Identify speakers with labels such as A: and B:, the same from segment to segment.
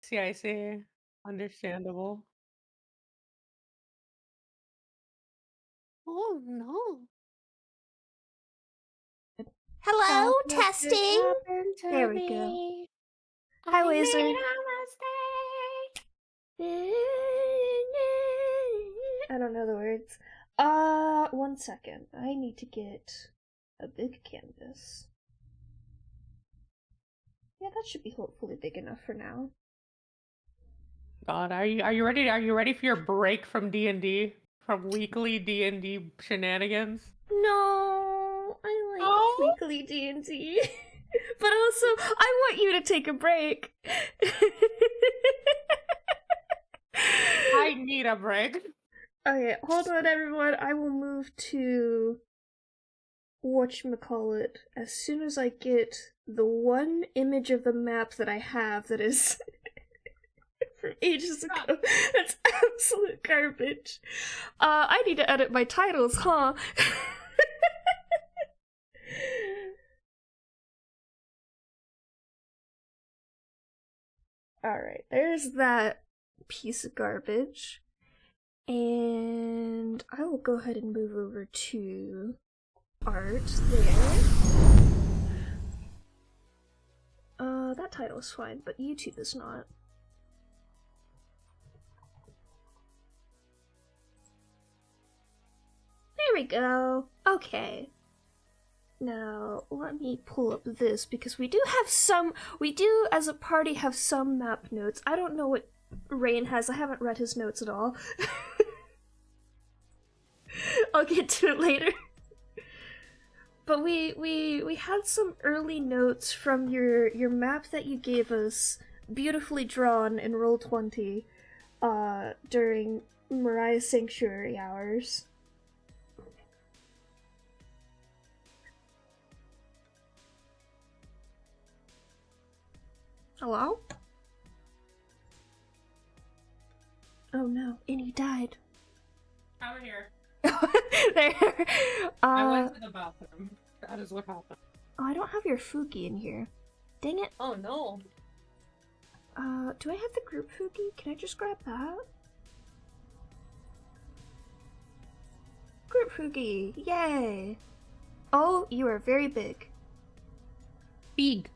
A: See, I see. Understandable. Oh, no.
B: Hello,
A: Something good
B: testing.
A: happened
B: There
A: to
B: we go.
A: me.
B: Hi,
A: I
B: Wizard.
A: made a mistake.
B: I don't know the words. 1 second. I need to get a big canvas. Yeah, that should be hopefully big enough for now.
A: God, are you ready? Are you ready for your break from D&D? From weekly D&D shenanigans?
B: No, I like
A: Oh,
B: weekly D&D. But also, I want you to take a break.
A: I need a break.
B: Okay, hold on everyone. I will move to whatchamacallit as soon as I get the one image of the map that I have that is from ages ago. That's absolute garbage. I need to edit my titles, huh? Alright, there's that piece of garbage. And I will go ahead and move over to art there. That title is fine, but YouTube is not. There we go. Okay. Now, let me pull up this, because we do as a party have some map notes. I don't know what Rain has, I haven't read his notes at all. I'll get to it later. But we had some early notes from your map that you gave us, beautifully drawn in Roll20, during Mariah's Sanctuary hours. Hello? Oh no, Innie died.
A: I'm here.
B: There.
A: I went to the bathroom. That is what happened.
B: Oh, I don't have your Fuki in here. Dang it.
A: Oh no.
B: Do I have the group Fuki? Can I just grab that? Group Fuki, yay! Oh, you are very big.
A: Big.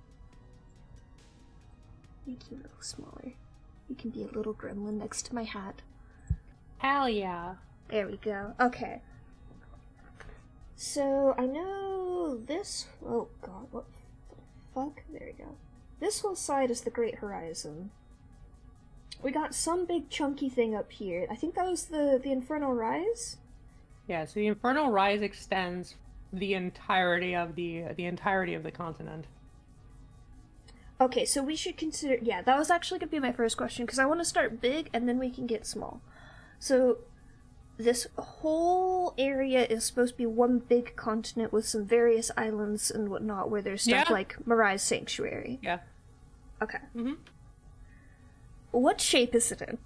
B: Make you a little smaller. You can be a little gremlin next to my hat.
A: Hell yeah.
B: There we go. Okay. So, I know this... Oh god, what the fuck? There we go. This whole side is the Great Horizon. We got some big chunky thing up here. I think that was the Infernal Rise?
A: Yeah, so the Infernal Rise extends the entirety of the entirety of the continent.
B: Okay, so we should consider... Yeah, that was actually going to be my first question, because I want to start big, and then we can get small. So, this whole area is supposed to be one big continent with some various islands and whatnot, where there's stuff like Mirai's Sanctuary.
A: Yeah.
B: Okay.
A: Mm-hmm.
B: What shape is it in?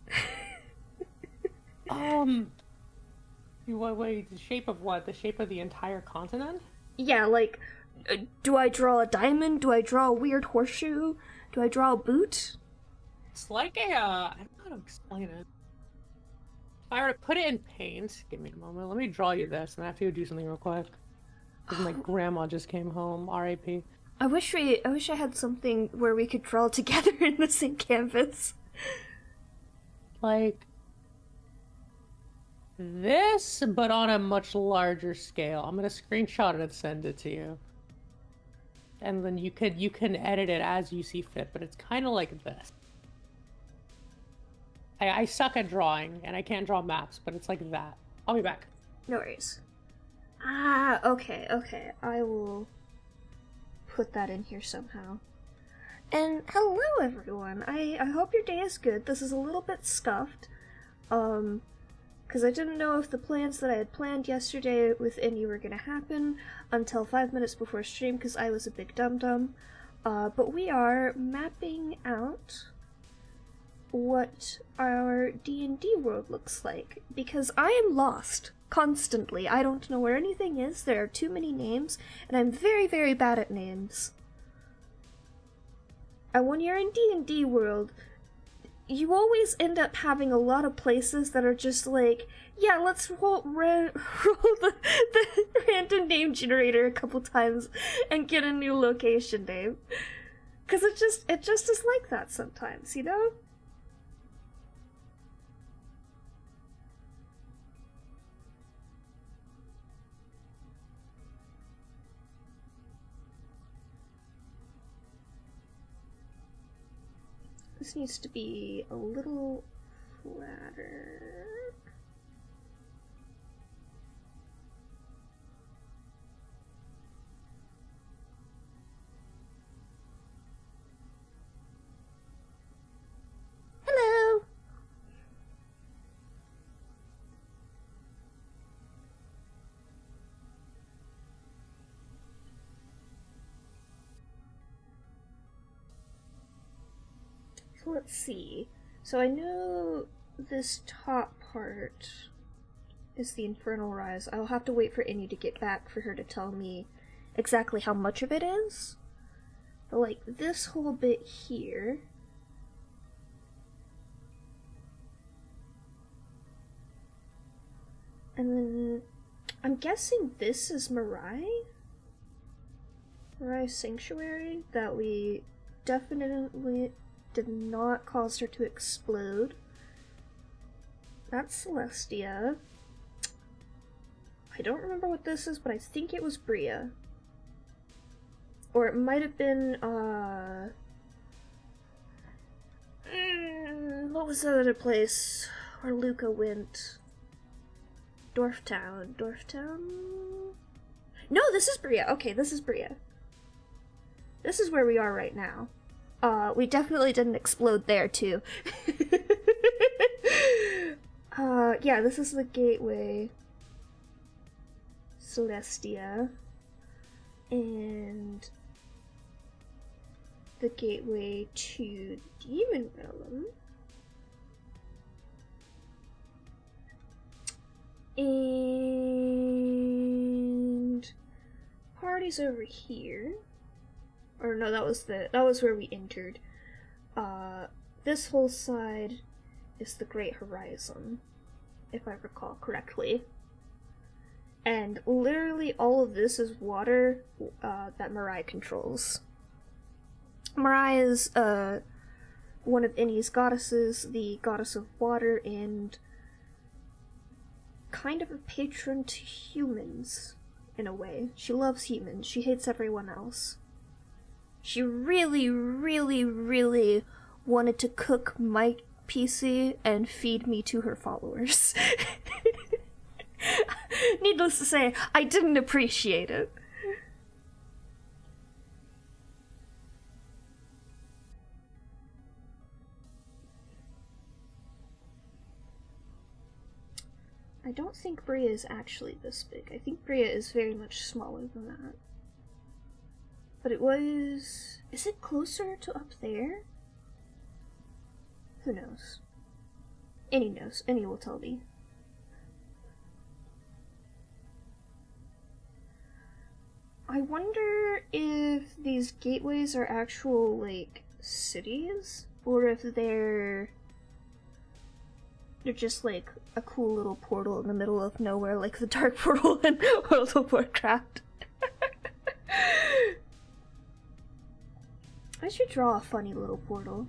A: Wait, the shape of what? The shape of the entire continent?
B: Yeah, like, do I draw a diamond? Do I draw a weird horseshoe? Do I draw a boot?
A: It's like a, I don't know how to explain it. If I were to put it in paint, give me a moment. Let me draw you this, and I have to go do something real quick. Because my grandma just came home. R.I.P.
B: I wish I had something where we could draw together in the same canvas.
A: Like this, but on a much larger scale. I'm gonna screenshot it and send it to you. And then you can edit it as you see fit, but it's kind of like this. I suck at drawing, and I can't draw maps, but it's like that. I'll be back.
B: No worries. Ah, okay. I will put that in here somehow. And hello everyone! I hope your day is good. This is a little bit scuffed. Because I didn't know if the plans that I had planned yesterday with Innie were gonna happen until 5 minutes before stream, because I was a big dum-dum. But we are mapping out what our D&D world looks like, because I am lost constantly. I don't know where anything is, there are too many names, and I'm very, very bad at names. And when you're in D&D world, you always end up having a lot of places that are just like, yeah, let's roll the random name generator a couple times and get a new location name. Because it just is like that sometimes, you know? This needs to be a little flatter. Hello! So let's see. So I know this top part is the Infernal Rise. I'll have to wait for Innie to get back for her to tell me exactly how much of it is. But like this whole bit here... And then I'm guessing this is Mirai? Mirai's Sanctuary that we definitely did not cause her to explode. That's Celestia. I don't remember what this is, but I think it was Bria. Or it might have been, what was that other place where Luca went? Dwarftown. No, this is Bria. Okay, this is Bria. This is where we are right now. We definitely didn't explode there, too. Yeah, this is the gateway. Celestia. And the gateway to Demon Realm. And party's over here. Or no, that was where we entered. This whole side is the Great Horizon, if I recall correctly. And literally all of this is water that Mirai controls. Mirai is one of Innie's goddesses, the goddess of water, and kind of a patron to humans, in a way. She loves humans. She hates everyone else. She really, really, really wanted to cook my PC and feed me to her followers. Needless to say, I didn't appreciate it. I don't think Bria is actually this big. I think Bria is very much smaller than that. But it was... Is it closer to up there? Who knows? Innie knows. Innie will tell me. I wonder if these gateways are actual, like, cities? Or if they're just, like, a cool little portal in the middle of nowhere, like the Dark Portal in World of Warcraft. I should draw a funny little portal.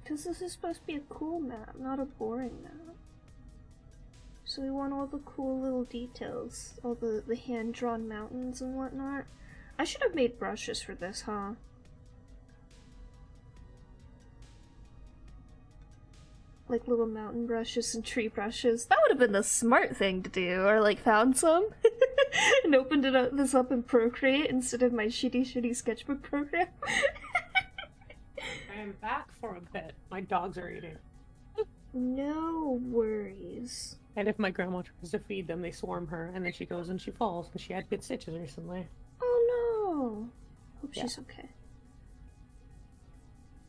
B: Because this is supposed to be a cool map, not a boring map. So we want all the cool little details, all the hand-drawn mountains and whatnot. I should have made brushes for this, huh? Like little mountain brushes and tree brushes. That would have been the smart thing to do, or like found some and opened this up in Procreate instead of my shitty sketchbook program.
A: I am back for a bit. My dogs are eating.
B: No worries.
A: And if my grandma tries to feed them, they swarm her, and then she goes and she falls, and she had good stitches recently.
B: Oh no! she's okay.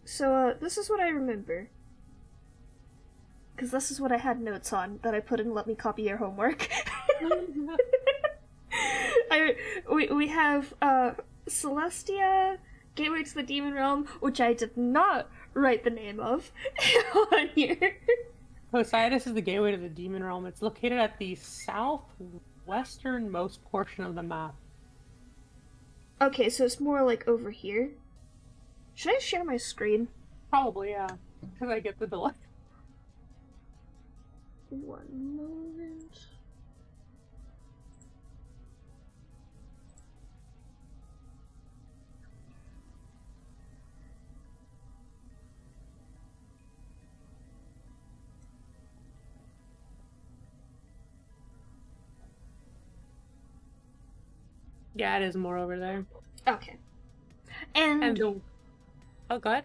B: So, this is what I remember. Because this is what I had notes on that I put in Let Me Copy Your Homework. We have Celestia, Gateway to the Demon Realm, which I did not write the name of on here.
A: Osiris is the gateway to the Demon Realm. It's located at the southwesternmost portion of the map.
B: Okay, so it's more like over here. Should I share my screen?
A: Probably, yeah. Because I get the delay.
B: One moment.
A: Yeah, it is more over there.
B: Okay. And
A: oh, go ahead.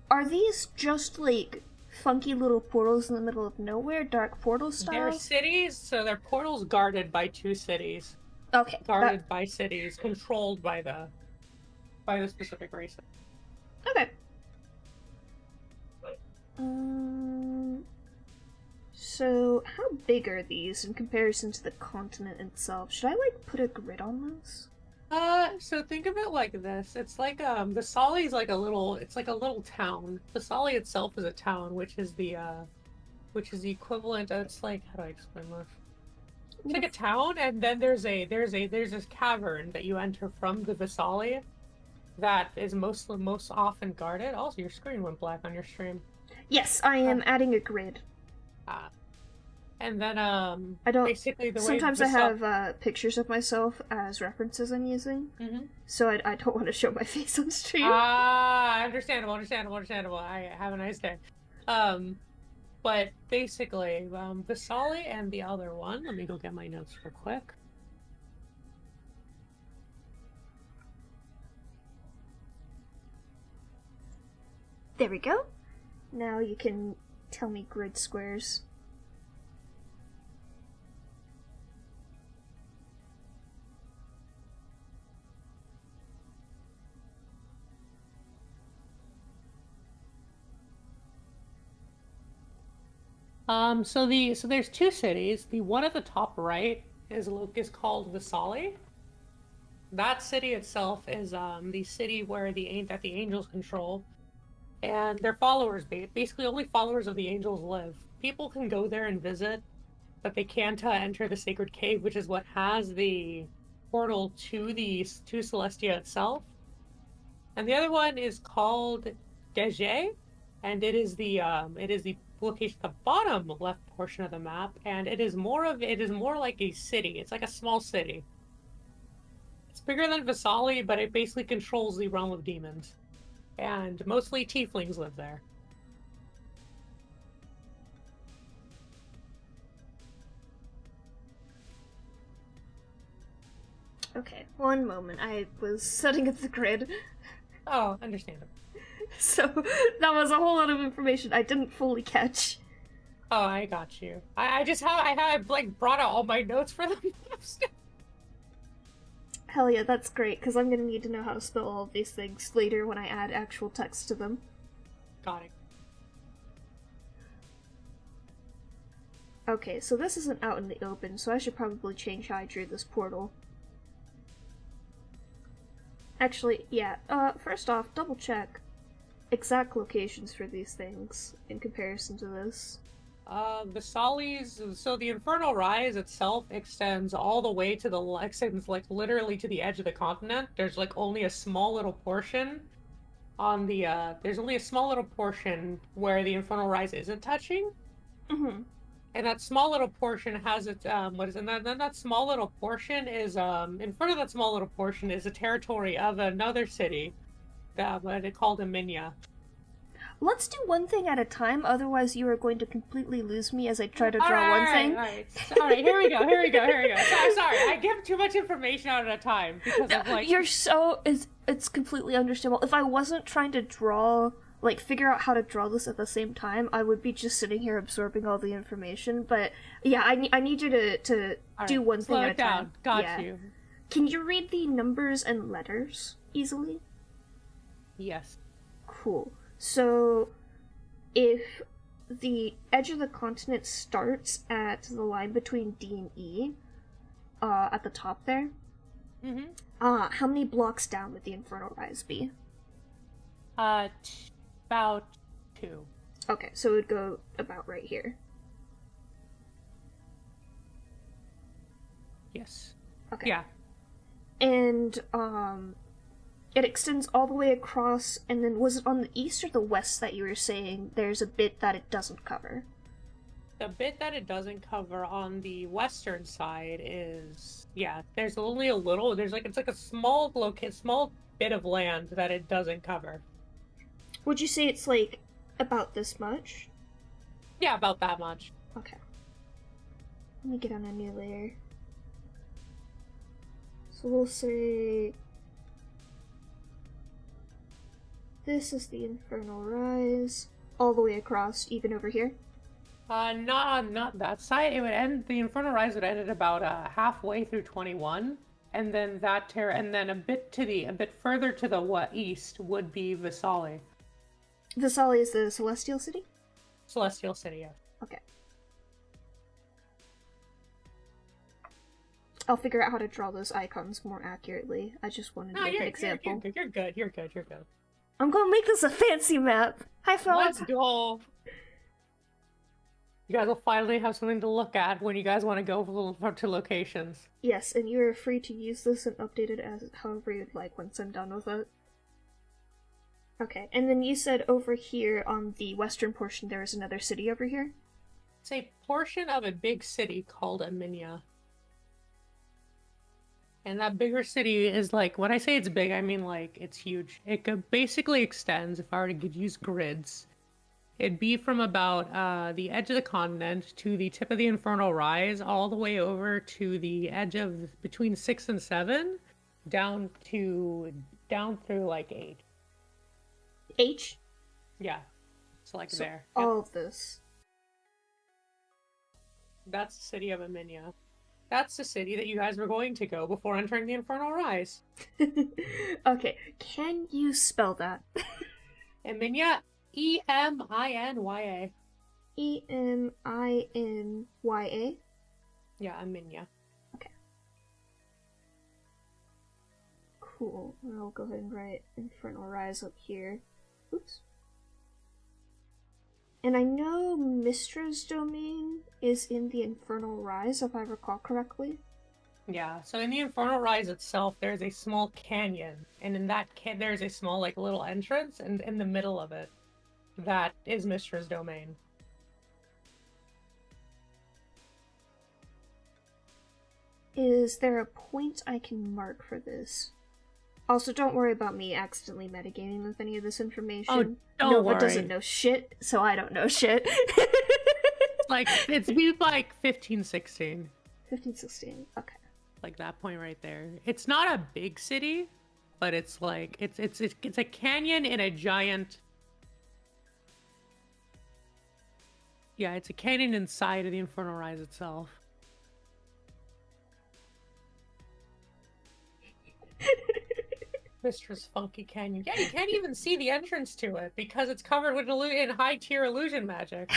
B: Are these just like funky little portals in the middle of nowhere, dark portal style?
A: They're cities, so they're portals guarded by two cities.
B: Okay.
A: Guarded by cities, controlled by the specific races.
B: Okay. So how big are these in comparison to the continent itself? Should I like put a grid on this?
A: So think of it like this. It's like Visali is like a little town. Visali itself is a town, which is the equivalent of, it's like, how do I explain this? It's like a town, and then there's this cavern that you enter from the Visali that is most often guarded. Also, your screen went black on your stream.
B: Yes, I am adding a grid.
A: And then
B: I don't.
A: Basically, the
B: sometimes
A: way
B: I have pictures of myself as references I'm using, so I don't want to show my face on stream.
A: Understandable. I have a nice day. But basically, Visali and the other one. Let me go get my notes real quick.
B: There we go. Now you can tell me grid squares.
A: So there's two cities. The one at the top right is called Visali. That city itself is the city where the angels control, and their followers, basically only followers of the angels live. People can go there and visit, but they can't enter the sacred cave, which is what has the portal to Celestia itself. And the other one is called Deje, and it is the location at the bottom left portion of the map, and it is more like a city. It's like a small city. It's bigger than Visali, but it basically controls the realm of demons. And mostly tieflings live there.
B: Okay, one moment. I was setting up the grid.
A: Oh, understandable.
B: So, that was a whole lot of information I didn't fully catch.
A: Oh, I got you. I had like brought out all my notes for them.
B: Hell yeah, that's great, because I'm gonna need to know how to spell all of these things later when I add actual text to them.
A: Got it.
B: Okay, so this isn't out in the open, so I should probably change how I drew this portal. Actually, yeah, first off, double check exact locations for these things in comparison to this.
A: Visali's, so the Infernal Rise itself extends all the way to like literally to the edge of the continent. There's like only a small little portion on the, there's only a small little portion where the Infernal Rise isn't touching.
B: Mm-hmm.
A: And that small little portion has its, and then that small little portion is, in front of that small little portion is a territory of another city that, called Aminia.
B: Let's do one thing at a time, otherwise you are going to completely lose me as I try to draw one thing.
A: Alright, here we go. Sorry, I give too much information out at a time, because I'm like...
B: It's completely understandable. If I wasn't trying to figure out how to draw this at the same time, I would be just sitting here absorbing all the information, but yeah, I need you to do one thing at a time.
A: Got you.
B: Can you read the numbers and letters easily?
A: Yes.
B: Cool. So, if the edge of the continent starts at the line between D and E, at the top there,
A: Mm-hmm.
B: how many blocks down would the Infernal Rise be?
A: About 2.
B: Okay, so it would go about right here.
A: Yes.
B: Okay.
A: Yeah.
B: And, it extends all the way across, and then was it on the east or the west that you were saying there's a bit that it doesn't cover?
A: The bit that it doesn't cover on the western side is, yeah, there's only a little, it's like a small small bit of land that it doesn't cover.
B: Would you say it's like about this much?
A: Yeah, about that much.
B: Okay. Let me get on a new layer. So we'll say this is the Infernal Rise, all the way across, even over here.
A: Not that side. It would end, the Infernal Rise would end at about halfway through 21, and then and then a bit further to the east would be Visali.
B: Visali is the Celestial City?
A: Celestial City, yes.
B: Okay. I'll figure out how to draw those icons more accurately. I just wanted to make an example.
A: You're good.
B: I'm gonna make this a fancy map! Hi, fellas!
A: Let's go! You guys will finally have something to look at when you guys want to go to locations.
B: Yes, and you are free to use this and update it as however you'd like once I'm done with it. Okay, and then you said over here on the western portion there is another city over here?
A: It's a portion of a big city called Aminia. And that bigger city is like, when I say it's big, I mean like it's huge. It basically extends, if I were to use grids, it'd be from about the edge of the continent to the tip of the Infernal Rise, all the way over to the edge of between 6 and 7, down through like 8.
B: H?
A: Yeah. So like
B: So
A: there.
B: all of this.
A: That's the city of Aminia. That's the city that you guys were going to go before entering the Infernal Rise.
B: Okay, can you spell that?
A: Aminia, Eminya.
B: Eminya?
A: Yeah, Aminia.
B: Okay. Cool. I'll go ahead and write Infernal Rise up here. Oops. And I know Mistra's domain is in the Infernal Rise, if I recall correctly.
A: Yeah, so in the Infernal Rise itself, there's a small canyon, and in that there's a small, like, little entrance, and in the middle of it, that is Mistra's domain.
B: Is there a point I can mark for this? Also, don't worry about me accidentally metagaming with any of this information.
A: Oh, don't
B: Nova
A: worry.
B: doesn't know shit, so I don't know shit.
A: Like, it's be like 15, 16.
B: 15, 16, okay.
A: Like that point right there. It's not a big city, but it's like, it's a canyon in a giant... Yeah, it's a canyon inside of the Infernal Rise itself. Mistress Funky Canyon. Yeah, you can't even see the entrance to it because it's covered with in high-tier illusion magic.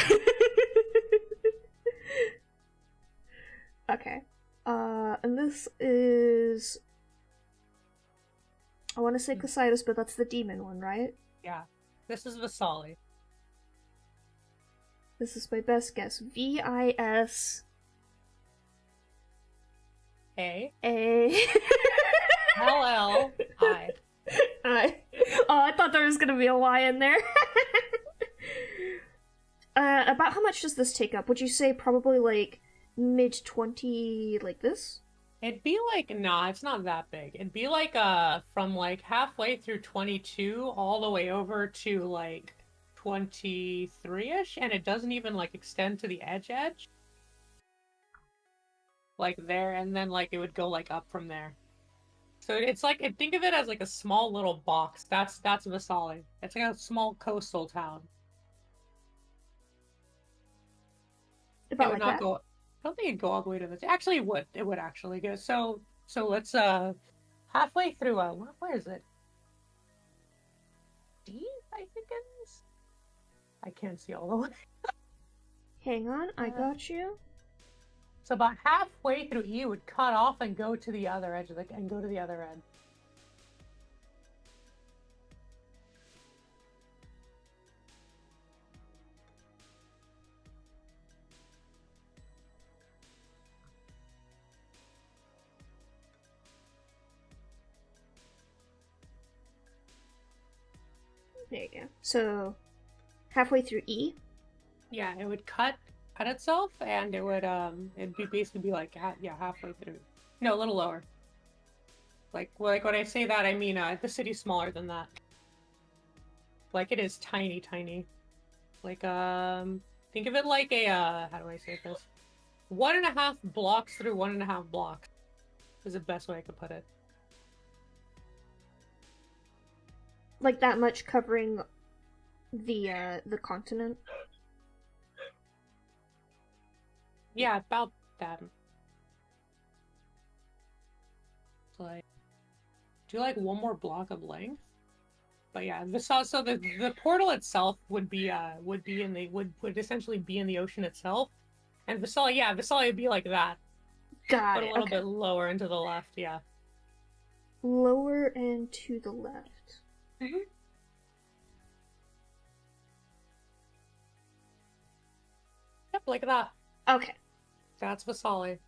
B: Okay. And this is... I want to say Casitas, but that's the demon one, right?
A: Yeah. This is Visali.
B: This is my best guess. V-I-S...
A: A.
B: A...
A: L-L-I.
B: Oh, I thought there was gonna be a Y in there. About how much does this take up? Would you say probably like mid-20, like this?
A: It'd be like, nah, it's not that big. It'd be like, from like halfway through 22 all the way over to like 23-ish, and it doesn't even like extend to the edge. Like there, and then like it would go like up from there. So it's like, think of it as like a small little box. That's Visali. It's like a small coastal town.
B: About
A: It would
B: like
A: not
B: that?
A: go. I don't think it'd go all the way to the. Actually, it would. It would actually go. So So let's halfway through where is it? D, I think it is. I can't see all the way.
B: Hang on, I got you.
A: So about halfway through E would cut off and go to the other edge of the and go to the other end.
B: There you go. So, halfway through E?
A: Yeah, it would cut itself, and it would it'd be basically be like halfway through. No, a little lower. Like when I say that, I mean the city's smaller than that. Like it is tiny, tiny. Like think of it like a how do I say this? 1.5 blocks through 1.5 blocks is the best way I could put it.
B: Like that much covering the continent?
A: Yeah, about that. It's like do like one more block of length. But yeah, so the portal itself would be in the would essentially be in the ocean itself. And Visalia would be like that.
B: Got
A: but
B: it.
A: a little
B: Okay.
A: bit lower and to the left, yeah.
B: Lower and to the left.
A: Mm-hmm. Yep, like that.
B: Okay.
A: That's Vasali.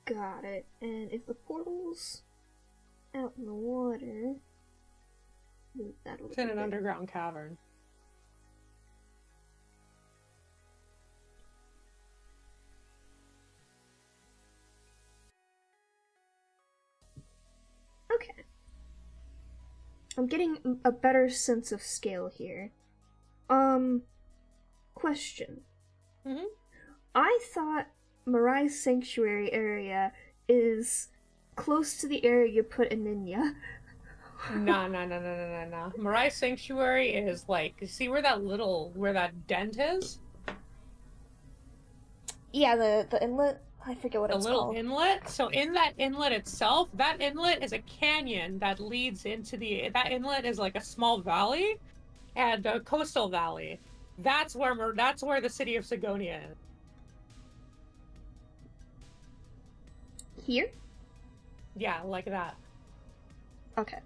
B: Got it. And if the portal's out in the water, move that a little
A: It's in
B: bit.
A: an underground cavern.
B: Okay. I'm getting a better sense of scale here. Question.
A: Mm-hmm.
B: I thought Mirai's Sanctuary area is close to the area you put Aninya.
A: No. Mirai Sanctuary is like, you see where that dent is?
B: Yeah, the inlet. I forget what
A: The
B: it's
A: little
B: called.
A: inlet. So in that inlet itself, that inlet is a canyon that leads into that inlet is like a small valley and a coastal valley. That's where the city of Sigonia is.
B: Here?
A: Yeah, like that.
B: Okay.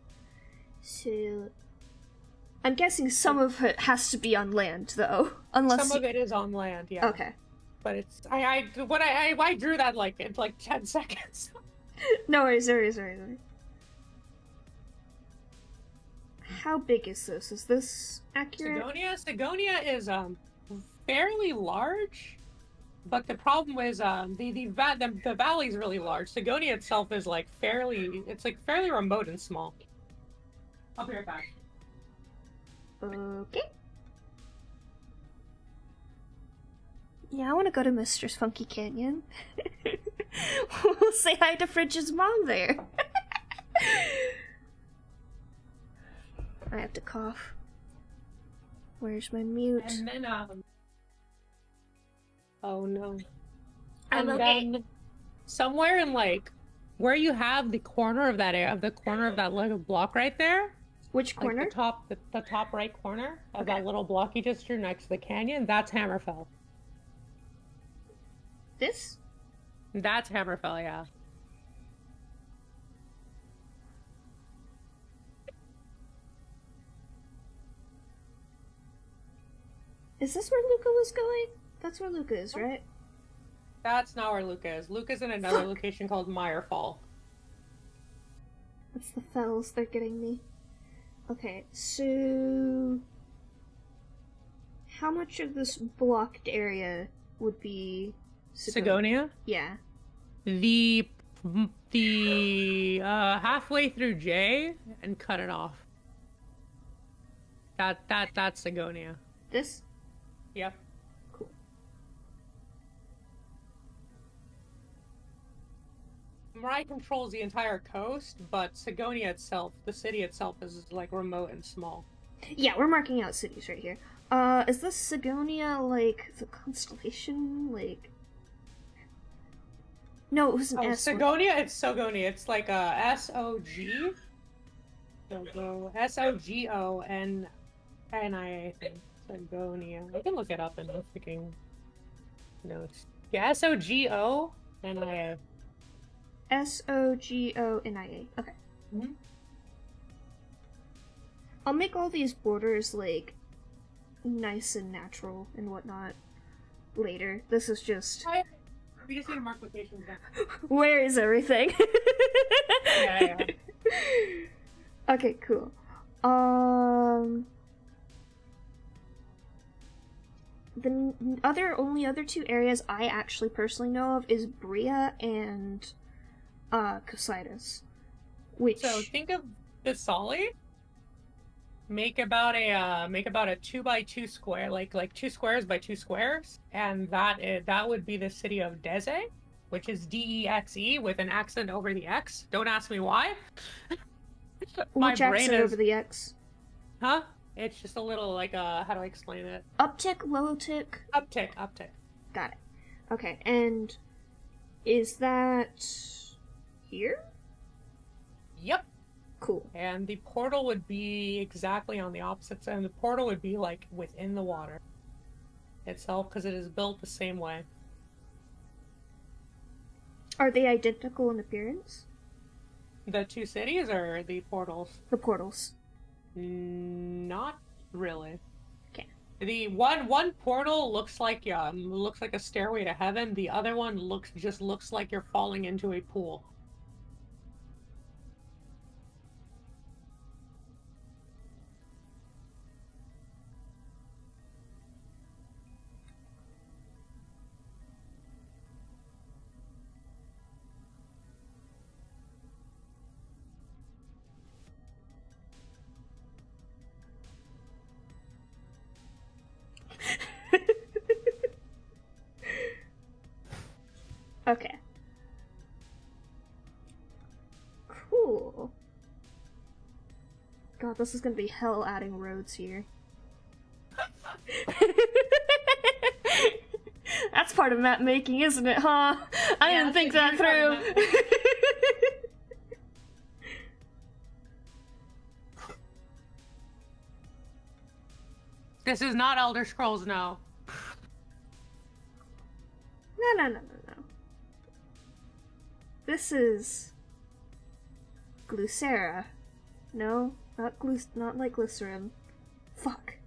B: So I'm guessing some of it has to be on land though. Unless
A: Some of it is on land, yeah.
B: Okay.
A: But it's I drew that like in like 10 seconds.
B: No worries. How big is this? Is this accurate?
A: Sigonia is fairly large, but the problem is the valley's really large. Sigonia itself is like fairly remote and small. I'll be right back.
B: Okay. Yeah, I want to go to Mistress Funky Canyon. We'll say hi to Fridge's mom there. I have to cough. Where's my mute?
A: And then oh no.
B: I'm
A: and
B: okay.
A: Then somewhere in like where you have the corner of that little block right there.
B: Which corner?
A: Like the top right corner of that little block you just drew next to the canyon, that's Hammerfell.
B: This?
A: That's Hammerfell, yeah.
B: Is this where Luca was going? That's where Luca is, right?
A: That's not where Luca is. Luca's in another location called Meyerfall.
B: That's the fells they're getting me. Okay, so how much of this blocked area would be
A: Sigonia?
B: Yeah.
A: The halfway through J and cut it off. That's Sigonia.
B: This?
A: Yep.
B: Cool.
A: Mirai controls the entire coast, but Sigonia itself, the city itself, is like remote and small.
B: Yeah, we're marking out cities right here. Is this Sigonia like the constellation? Like No, it was an
A: Oh,
B: S.
A: Sogonia? It's Sogonia. It's like S-O-G. S-O-G-O-N-N-I-A, I think. Sogonia. I can look it up in the freaking notes. Yeah, S-O-G-O-N-I-A.
B: Sogonia. Okay.
A: Mm-hmm.
B: I'll make all these borders, like, nice and natural and whatnot later. This is just...
A: We just need to mark locations down.
B: Where is everything?
A: Yeah.
B: Okay, cool. The only other two areas I actually personally know of is Bria and Cositus. Which...
A: So think of Bisali. Make about a 2x2 square, like 2 squares by 2 squares, and that would be the city of Deze, which is D-E-X-E with an accent over the X. Don't ask me why.
B: Which accent over the X?
A: Huh? It's just a little like how do I explain it?
B: Uptick, low tick?
A: Uptick.
B: Got it. Okay, and is that here?
A: Yep.
B: Cool.
A: And the portal would be exactly on the opposite side. And the portal would be like within the water itself because it is built the same way.
B: Are they identical in appearance?
A: The two cities or the portals?
B: The portals.
A: Not really.
B: Okay.
A: The one portal looks like a stairway to heaven. The other one looks like you're falling into a pool.
B: Okay. Cool. God, this is gonna be hell adding roads here. That's part of map making, isn't it, huh? I didn't think that through.
A: This is not Elder Scrolls, no.
B: No. This is Glycera. No, not like glycerin. Fuck.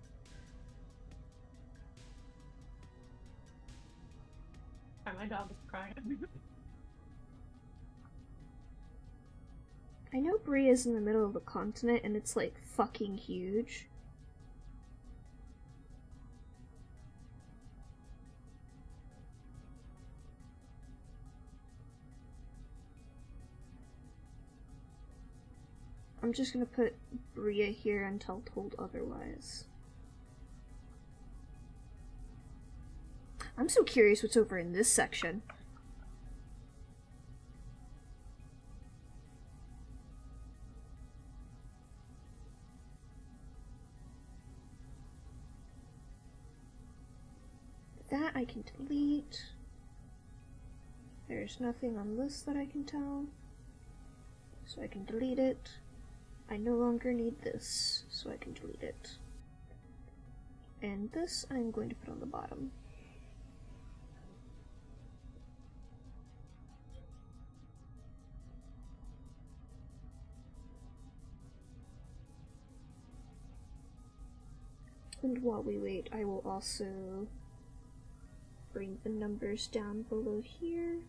A: My dog is crying.
B: I know Brie is in the middle of the continent and it's like fucking huge. I'm just gonna put Bria here until told otherwise. I'm so curious what's over in this section. That I can delete. There's nothing on this that I can tell. So I can delete it. I no longer need this, so I can delete it. And this I'm going to put on the bottom. And while we wait, I will also bring the numbers down below here.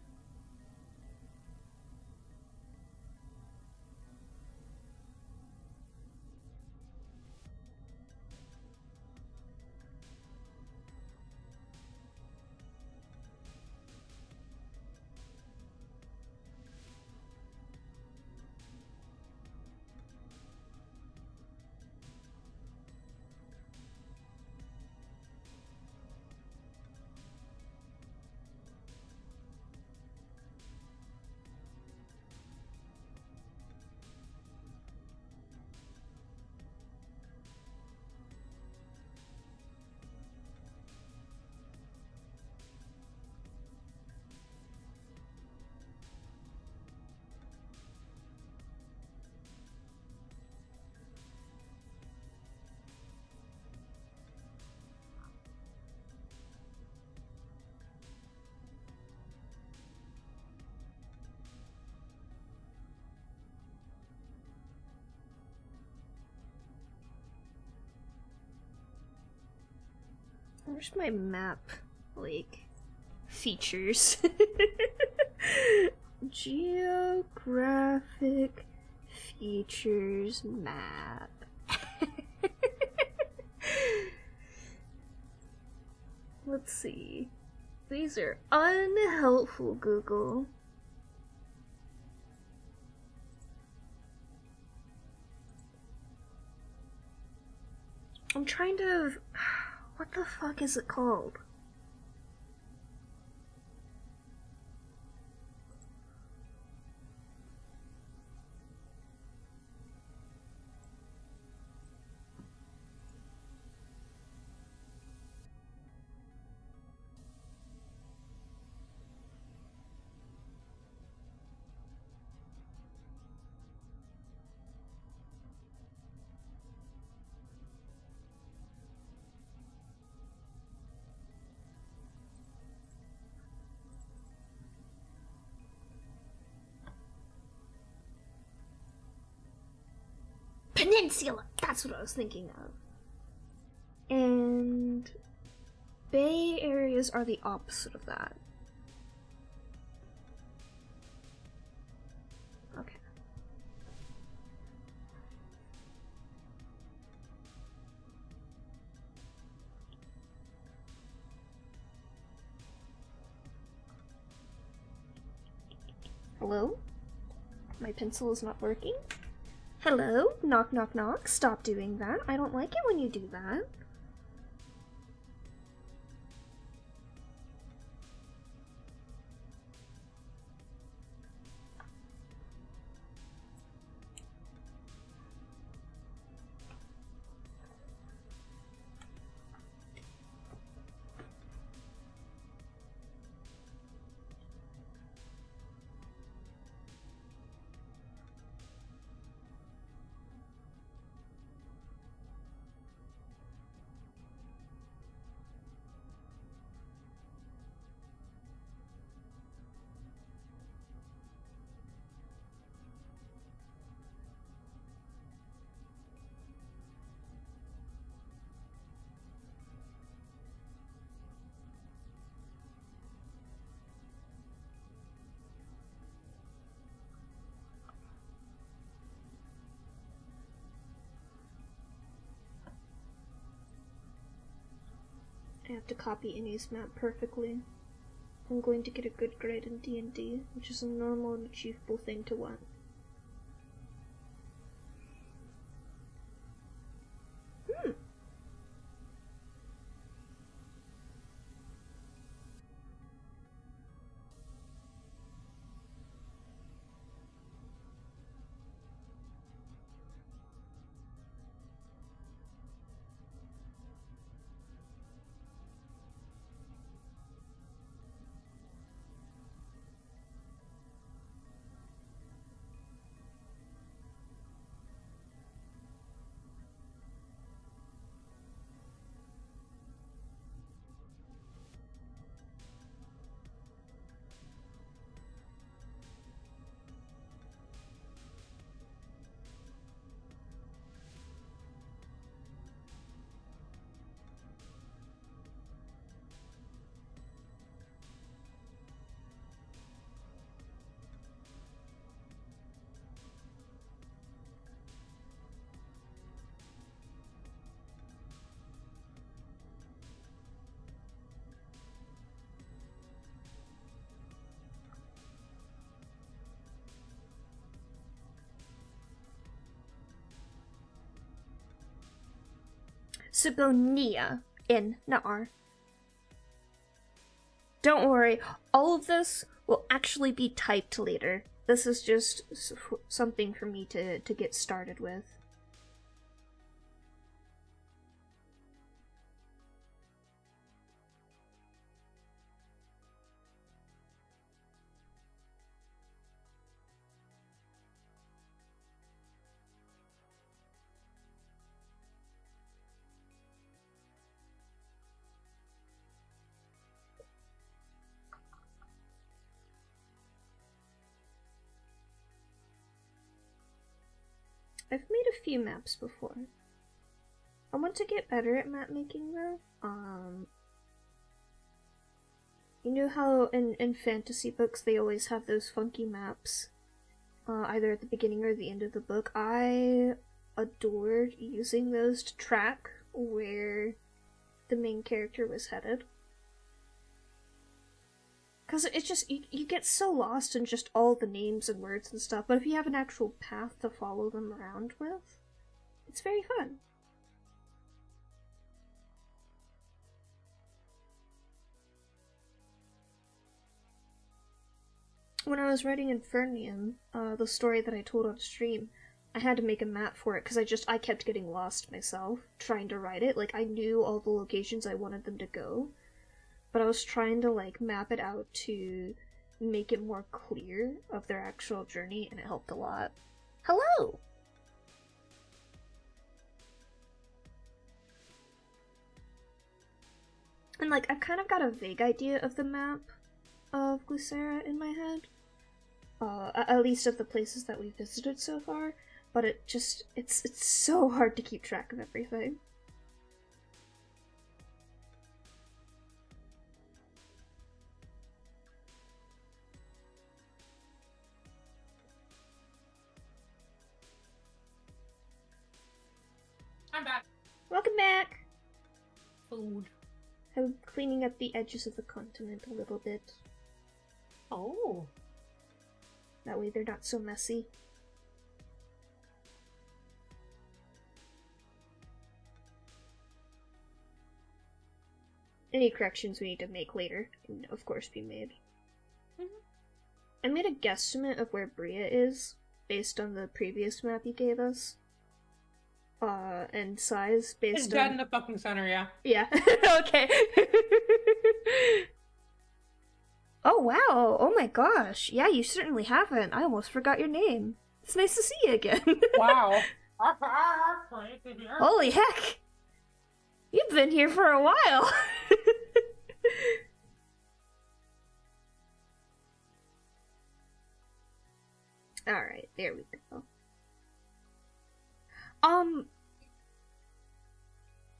B: Where's my map, like, features? Geographic features map. Let's see. These are unhelpful, Google. I'm trying to... What the fuck is it called? Peninsula! That's what I was thinking of. And bay areas are the opposite of that. Okay. Hello? My pencil is not working? Hello? Knock, knock, knock. Stop doing that. I don't like it when you do that. I have to copy Innie's map perfectly. I'm going to get a good grade in D&D, which is a normal and achievable thing to want. Sigonia in Naar. Don't worry, all of this will actually be typed later. This is just something for me to get started with. I've made a few maps before. I want to get better at map making though. You know how in fantasy books they always have those funky maps, either at the beginning or the end of the book? I adored using those to track where the main character was headed. Because it's just, you get so lost in just all the names and words and stuff, but if you have an actual path to follow them around with, it's very fun. When I was writing Infernium, the story that I told on stream, I had to make a map for it because I kept getting lost myself trying to write it. Like, I knew all the locations I wanted them to go, but I was trying to, like, map it out to make it more clear of their actual journey, and it helped a lot. Hello! And, like, I've kind of got a vague idea of the map of Glycera in my head. At least of the places that we've visited so far, but it's so hard to keep track of everything.
A: I'm back.
B: Welcome back!
A: Food.
B: I'm cleaning up the edges of the continent a little bit.
A: Oh.
B: That way they're not so messy. Any corrections we need to make later can, of course, be made. I made a guesstimate of where Bria is, based on the previous map you gave us. And size based
A: It's
B: on...
A: dead in the fucking center, yeah.
B: Yeah, okay. Oh wow, oh my gosh. Yeah, you certainly haven't. I almost forgot your name. It's nice to see you again.
A: Wow.
B: Holy heck! You've been here for a while! Alright, there we go.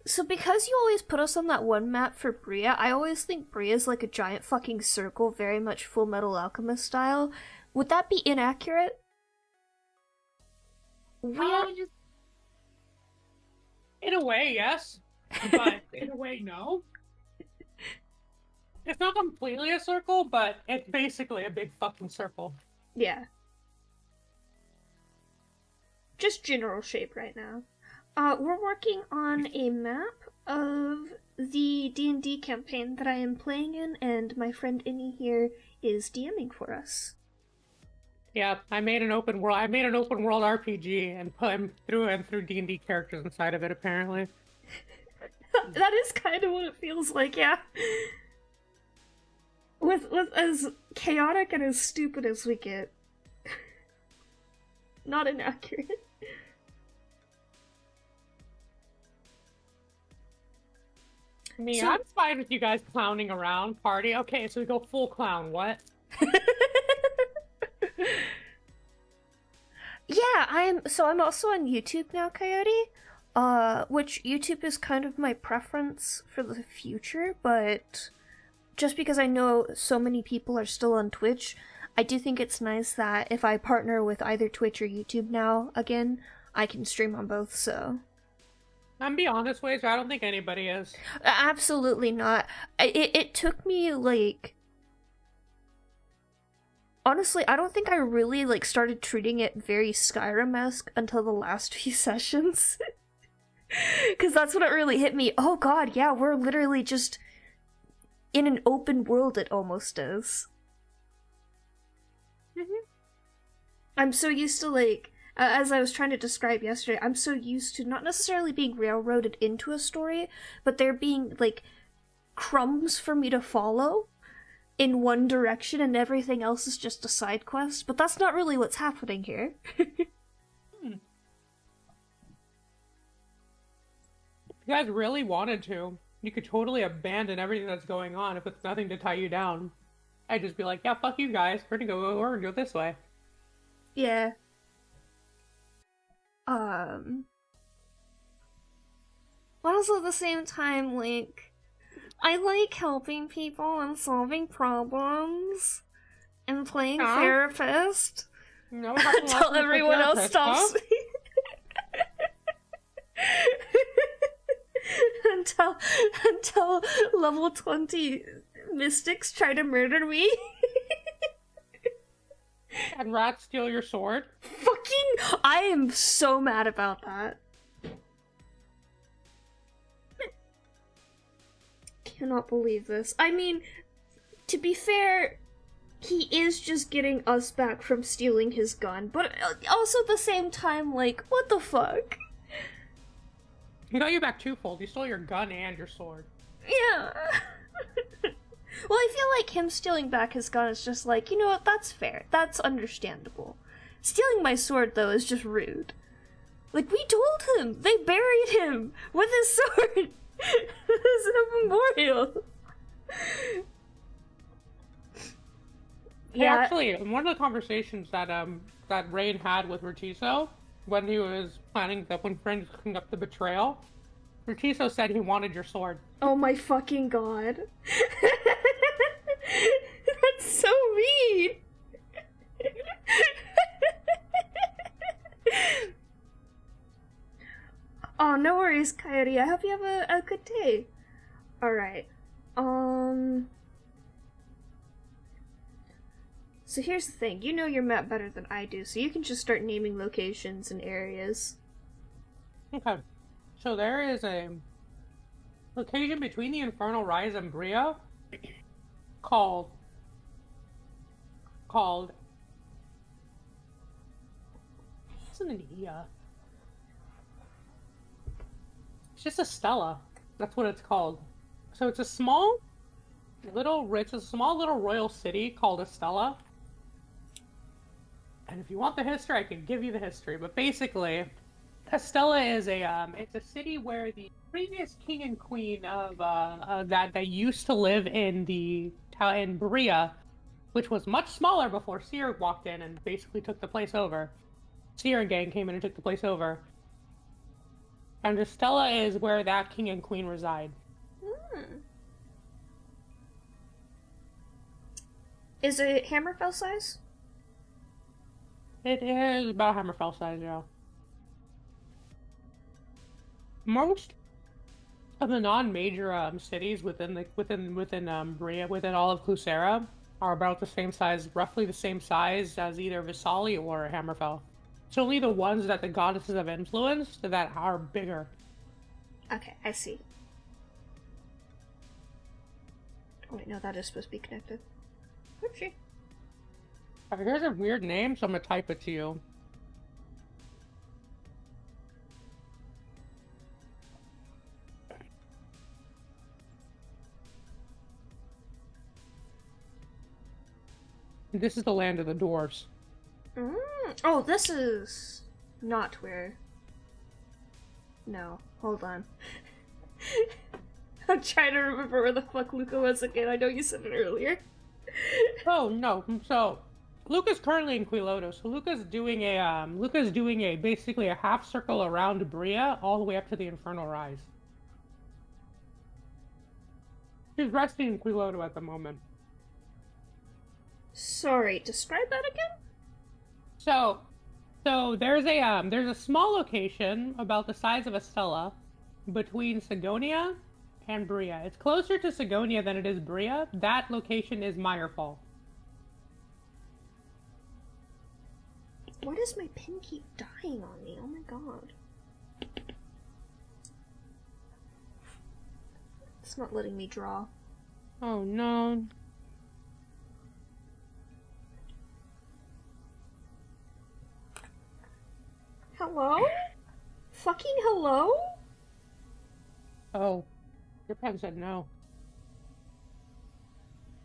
B: So because you always put us on that one map for Bria, I always think Bria's like a giant fucking circle, very much Full Metal Alchemist style. Would that be inaccurate?
A: In a way, yes. But in a way, no. It's not completely a circle, but it's basically a big fucking circle.
B: Yeah. Just general shape right now. We're working on a map of the D&D campaign that I am playing in, and my friend Innie here is DMing for us.
A: Yeah, I made an open world RPG and put him through D&D characters inside of it, apparently.
B: That is kind of what it feels like, yeah. With as chaotic and as stupid as we get. Not inaccurate.
A: I'm fine with you guys clowning around. Party. Okay, so we go full clown. What?
B: Yeah, I'm also on YouTube now, Coyote. Which YouTube is kind of my preference for the future, but just because I know so many people are still on Twitch, I do think it's nice that if I partner with either Twitch or YouTube now again, I can stream on both, so...
A: I'm be honest, Wazer, I don't think anybody is.
B: Absolutely not. It took me, like... Honestly, I don't think I really, like, started treating it very Skyrim-esque until the last few sessions. Because that's when it really hit me. Oh god, yeah, we're literally just in an open world, it almost is. I'm so used to, like... as I was trying to describe yesterday, I'm so used to not necessarily being railroaded into a story, but there being, like, crumbs for me to follow in one direction and everything else is just a side quest, but that's not really what's happening here.
A: If you guys really wanted to, you could totally abandon everything that's going on if it's nothing to tie you down. I'd just be like, yeah, fuck you guys, we're gonna go this way.
B: Yeah. But also at the same time, like, I like helping people and solving problems and playing
A: Huh?
B: therapist
A: No,
B: until everyone else stops. until level 20 mystics try to murder me.
A: And rats steal your sword.
B: Fucking, I am so mad about that. Cannot believe this. I mean, to be fair, he is just getting us back from stealing his gun, but also at the same time, like, what the fuck?
A: He got you back twofold. He stole your gun and your sword.
B: Yeah. Well, I feel like him stealing back his gun is just like, you know what, that's fair. That's understandable. Stealing my sword, though, is just rude. Like, we told him! They buried him! With his sword! As a memorial!
A: Yeah, actually, in one of the conversations that that Rain had with Rutiso, when he was planning that when Friend was cooking up the betrayal, Rutiso said he wanted your sword.
B: Oh my fucking god. That's so mean! Oh, no worries, Coyote. I hope you have a good day. Alright. So here's the thing. You know your map better than I do, so you can just start naming locations and areas.
A: Okay. So there is a location between the Infernal Rise and Bria called it's an Ia. It's just a Stella. That's what it's called. So it's a small little royal city called Estella. And if you want the history, I can give you the history. But basically, Estella is it's a city where the previous king and queen of that used to live in in Berea, which was much smaller before Seer walked in and basically took the place over. Seer and gang came in and took the place over. And Estella is where that king and queen reside.
B: Is it Hammerfell size?
A: It is about Hammerfell size, yeah. Most of the non-major cities within Bria, within all of Clusera, are about the same size, roughly the same size as either Visali or Hammerfell. It's only the ones that the goddesses have influenced that are bigger.
B: Okay, I see. Oh wait, no, that is supposed to be connected. Oopsie.
A: Here's a weird name, so I'm gonna type it to you. This is the land of the dwarves.
B: Oh, this is not where. No, hold on. I'm trying to remember where the fuck Luca was again. I know you said it earlier.
A: Oh no, so Luca's currently in Quiloto. So Luca's doing a basically a half circle around Bria all the way up to the Infernal Rise. He's resting in Quiloto at the moment.
B: Sorry, describe that again?
A: So there's a small location about the size of Estella between Sigonia and Bria. It's closer to Sigonia than it is Bria. That location is Meyerfall.
B: Why does my pen keep dying on me? Oh my god. It's not letting me draw.
A: Oh no.
B: Hello? Fucking hello?
A: Oh. Your pen said no.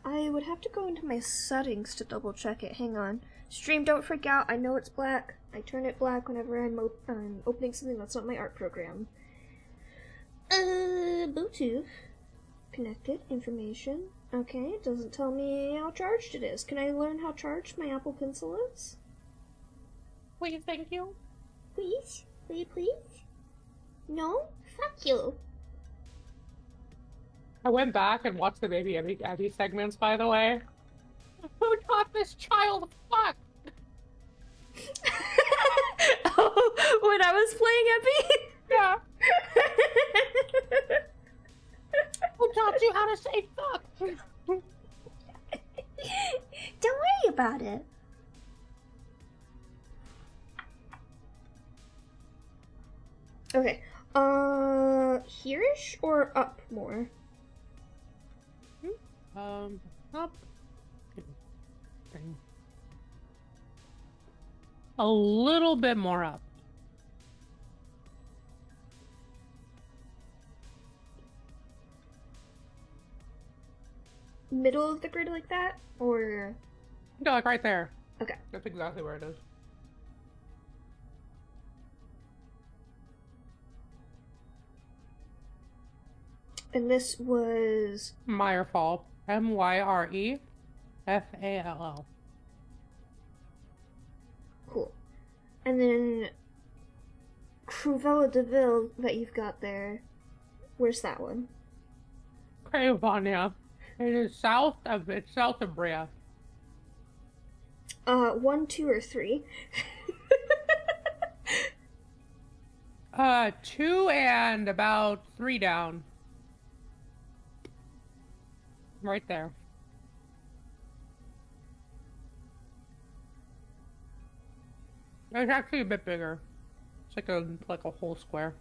B: I would have to go into my settings to double check it. Hang on. Stream, don't freak out. I know it's black. I turn it black whenever I'm opening something that's not my art program. Bluetooth. Connected. Information. Okay, it doesn't tell me how charged it is. Can I learn how charged my Apple Pencil is?
A: Please, thank you.
B: Please? Will you please? No? Fuck you.
A: I went back and watched the Baby Abby segments, by the way. Who taught this child fuck?
B: Oh, when I was playing Epi?
A: Yeah. Who taught you how to say fuck?
B: Don't worry about it. Okay. Here-ish or up more?
A: Up. A little bit more up.
B: Middle of the grid like that? Or...
A: No, like right there.
B: Okay.
A: That's exactly where it is.
B: And this was...
A: Myrefall. Myrefall.
B: Cool. And then... Cruvella de Ville that you've got there. Where's that one?
A: Cravonia. It is south of Brea.
B: 1, 2, or 3?
A: 2 and about 3 down. Right there. It's actually a bit bigger. It's like a whole square.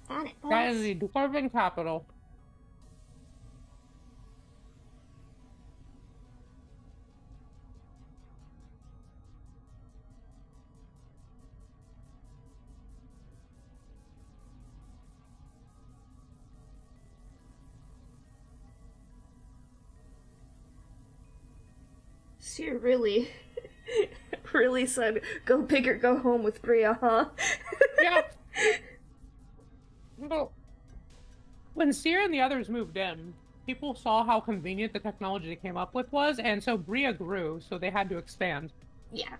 B: Got it, boss.
A: That is the Dwarven capital.
B: So you really, really said, go big or go home with Bria, huh?
A: Yeah. Well, when Seer and the others moved in, people saw how convenient the technology they came up with was, and so Bria grew, so they had to expand.
B: Yeah.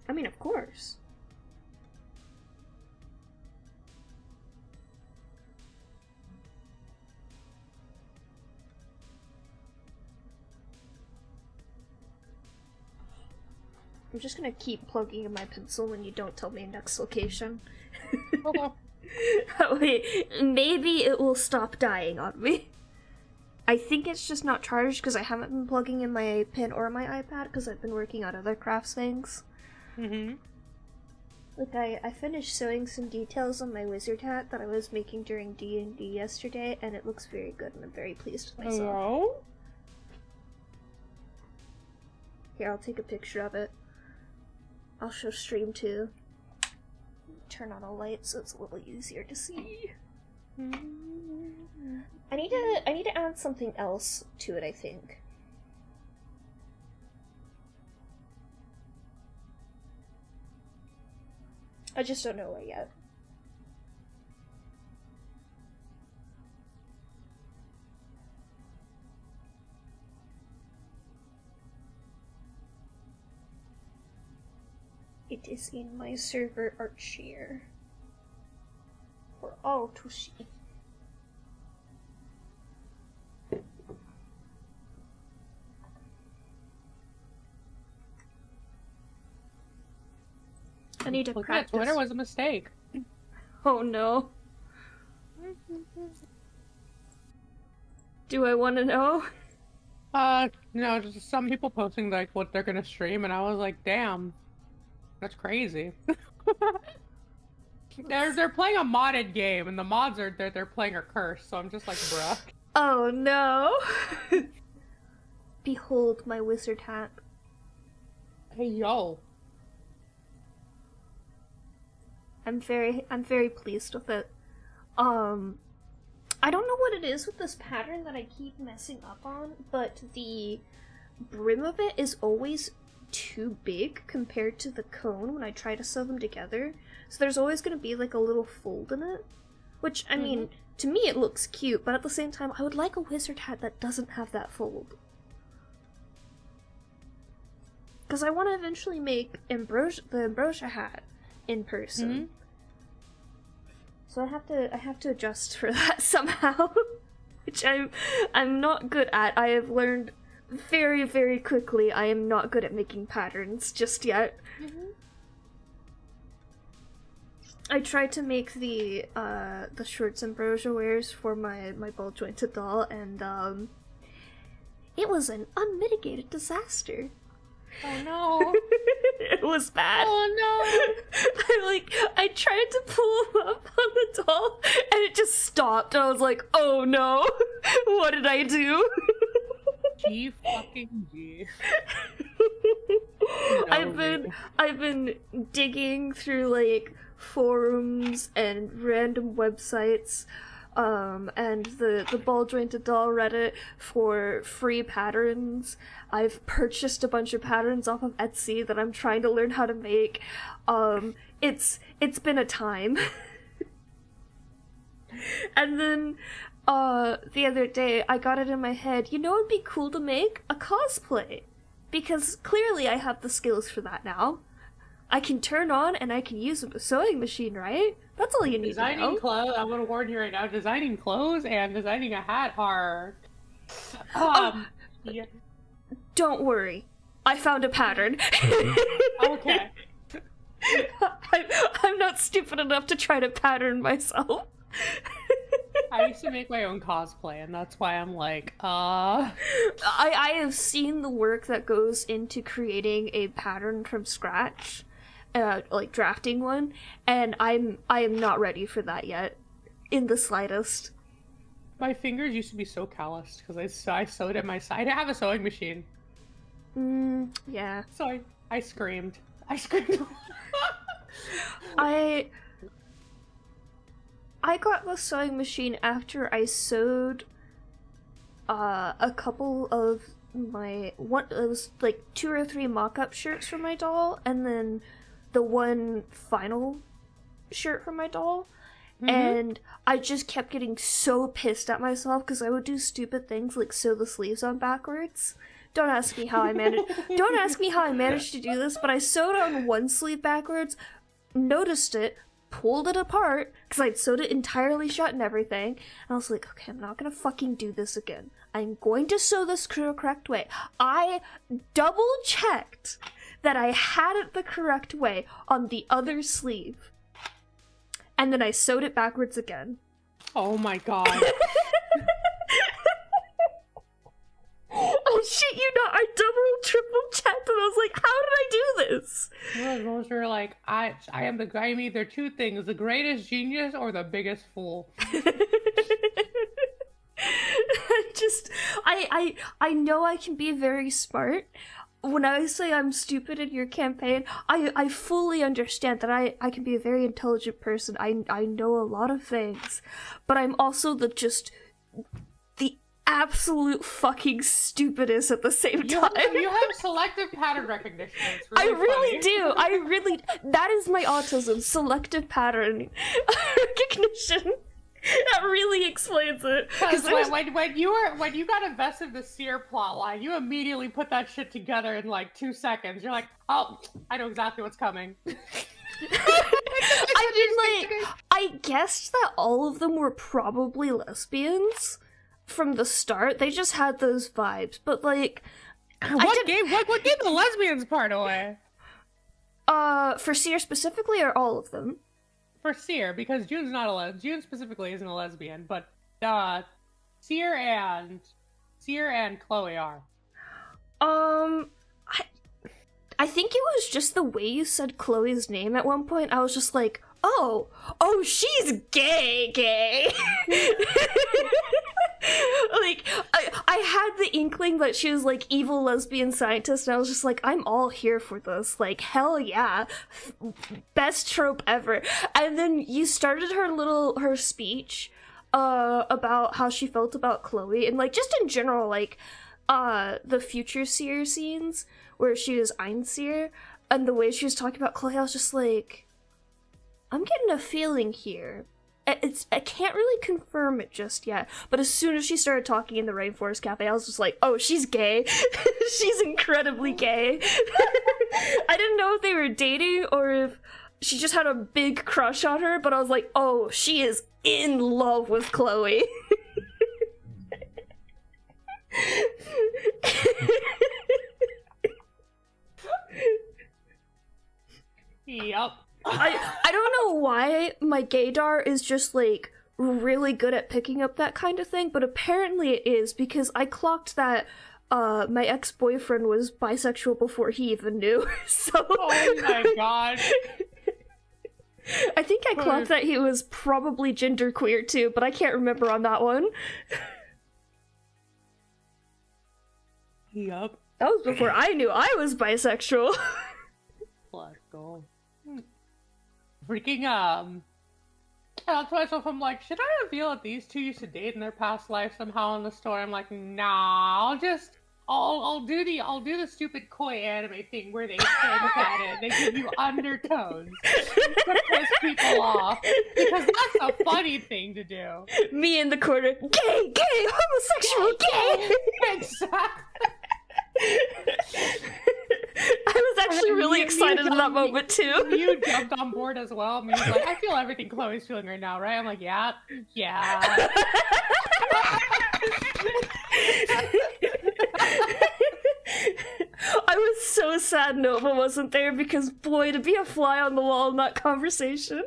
B: I mean, of course. I'm just gonna keep plugging in my pencil when you don't tell me next location.
A: Okay.
B: That way, maybe it will stop dying on me. I think it's just not charged because I haven't been plugging in my pen or my iPad because I've been working on other crafts things.
A: Mm-hmm.
B: Like, I finished sewing some details on my wizard hat that I was making during D&D yesterday, and it looks very good, and I'm very pleased with myself.
A: Hello?
B: Here, I'll take a picture of it. I'll show stream too. Turn on a light so it's a little easier to see. I need to add something else to it, I think. I just don't know what yet. It is in my server archive for all to see. I need to practice.
A: Twitter was a mistake.
B: Oh no. Do I want to know?
A: No, just some people posting like what they're gonna stream, and I was like, damn, that's crazy. They're playing a modded game, and the mods are they're playing are cursed, so I'm just like, bruh.
B: Oh no. Behold my wizard hat.
A: Hey yo.
B: I'm very pleased with it. I don't know what it is with this pattern that I keep messing up on, but the brim of it is always too big compared to the cone when I try to sew them together. So there's always going to be like a little fold in it, which, I mean, to me it looks cute, but at the same time I would like a wizard hat that doesn't have that fold. Because I want to eventually make the Ambrosia hat in person. So I have to adjust for that somehow, which I'm not good at. I have learned very, very quickly I am not good at making patterns just yet.
A: Mm-hmm.
B: I tried to make the shorts Ambrosia wears for my ball jointed doll, and it was an unmitigated disaster.
A: Oh no.
B: It was bad.
A: Oh
B: no. I tried to pull him up on the doll and it just stopped. And I was like, oh no. What did I do?
A: G fucking G.
B: No, I've been digging through like forums and random websites, and the ball jointed doll Reddit for free patterns. I've purchased a bunch of patterns off of Etsy that I'm trying to learn how to make. It's been a time. And then the other day I got it in my head, you know it'd be cool to make a cosplay, because clearly I have the skills for that now. I can turn on and I can use a sewing machine, right? That's all you need to know.
A: Designing clothes, I'm gonna warn you right now, designing clothes and designing a hat are... yeah.
B: Don't worry. I found a pattern.
A: Okay.
B: I'm not stupid enough to try to pattern myself.
A: I used to make my own cosplay, and that's why I'm like,
B: I have seen the work that goes into creating a pattern from scratch, like drafting one, and I am not ready for that yet, in the slightest.
A: My fingers used to be so calloused because I sewed at my side. I have a sewing machine.
B: Yeah.
A: So I screamed. I screamed.
B: I got the sewing machine after I sewed a couple of it was like 2 or 3 mock-up shirts for my doll, and then the one final shirt for my doll. Mm-hmm. And I just kept getting so pissed at myself because I would do stupid things like sew the sleeves on backwards. Don't ask me how I managed to do this, but I sewed on one sleeve backwards, noticed it, pulled it apart because I'd sewed it entirely shut and everything, and I was like, okay, I'm not gonna fucking do this again. I'm going to sew this the correct way. I double checked that I had it the correct way on the other sleeve, and then I sewed it backwards again.
A: Oh my god.
B: Oh shit, you know, I triple checked, and I was like, how did I do this?
A: Those are like, I am either two things, the greatest genius or the biggest fool.
B: I know I can be very smart. When I say I'm stupid in your campaign, I fully understand that I can be a very intelligent person. I know a lot of things, but I'm also the absolute fucking stupidest at the same time.
A: You have selective pattern recognition. It's really
B: I really do. That is my autism. Selective pattern recognition. That really explains it.
A: Because when you got invested in the Seer plotline, you immediately put that shit together in like 2 seconds. You're like, oh, I know exactly what's coming.
B: I guessed that all of them were probably lesbians from the start. They just had those vibes, but like,
A: what gave the lesbians part away?
B: For Seer specifically, or all of them?
A: For Seer, because June's not June specifically isn't a lesbian, but Seer and Chloe are.
B: I think it was just the way you said Chloe's name at one point. I was just like, oh, she's gay. Like, I had the inkling that she was, like, evil lesbian scientist, and I was just like, I'm all here for this. Like, hell yeah. Best trope ever. And then you started her speech, about how she felt about Chloe, and, like, just in general, like, the future Seer scenes, where she was Einseer, and the way she was talking about Chloe, I was just like, I'm getting a feeling here. I can't really confirm it just yet, but as soon as she started talking in the Rainforest Cafe, I was just like, oh, she's gay. She's incredibly gay. I didn't know if they were dating or if she just had a big crush on her, but I was like, oh, she is in love with Chloe.
A: Yep.
B: I don't know why my gaydar is just like really good at picking up that kind of thing, but apparently it is, because I clocked that my ex-boyfriend was bisexual before he even knew. So
A: Oh my god.
B: I think I clocked that he was probably genderqueer too, but I can't remember on that one.
A: Yep.
B: That was before I knew I was bisexual.
A: Let's go. Freaking, I thought to myself, I'm like, should I reveal that these two used to date in their past life somehow in the story? I'm like, nah, I'll do the stupid koi anime thing where they stand at it, they give you undertones to piss people off, because that's a funny thing to do.
B: Me in the corner, gay, homosexual, gay!
A: Exactly.
B: I was actually really excited in that moment too.
A: You jumped on board as well. Me was like, I feel everything Chloe's feeling right now, right? I'm like, yeah.
B: I was so sad Nova wasn't there, because boy, to be a fly on the wall in that conversation.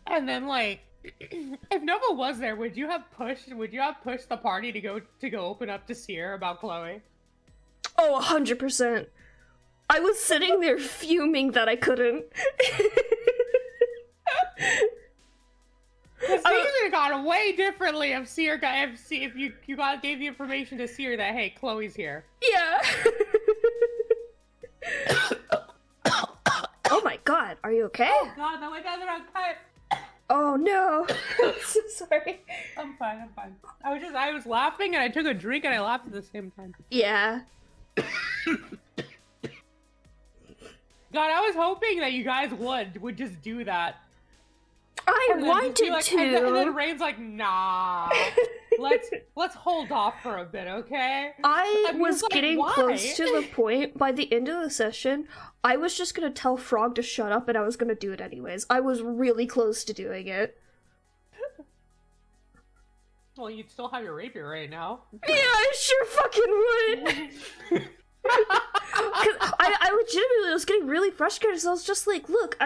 A: And then, like, if Nova was there, would you have pushed the party to go open up to Seer about Chloe?
B: Oh, 100%. I was sitting there fuming that I couldn't.
A: Because things would have gone way differently if Seer if you gave the information to Seer that, hey, Chloe's here.
B: Yeah. Oh my god, are you okay?
A: Oh god, that went down the wrong pipe.
B: Oh no. I'm so sorry.
A: I'm fine. I was laughing and I took a drink and I laughed at the same time.
B: Yeah.
A: God, I was hoping that you guys would just do that.
B: I wanted to.
A: And then Rain's like, nah. let's hold off for a bit, okay?
B: I was
A: like,
B: getting
A: why?
B: close to the point. By the end of the session, I was just gonna tell Frog to shut up, and I was gonna do it anyways. I was really close to doing it.
A: Well, you'd still have your rapier right now.
B: Yeah, I sure fucking would. I legitimately was getting really frustrated, so I was just like, look,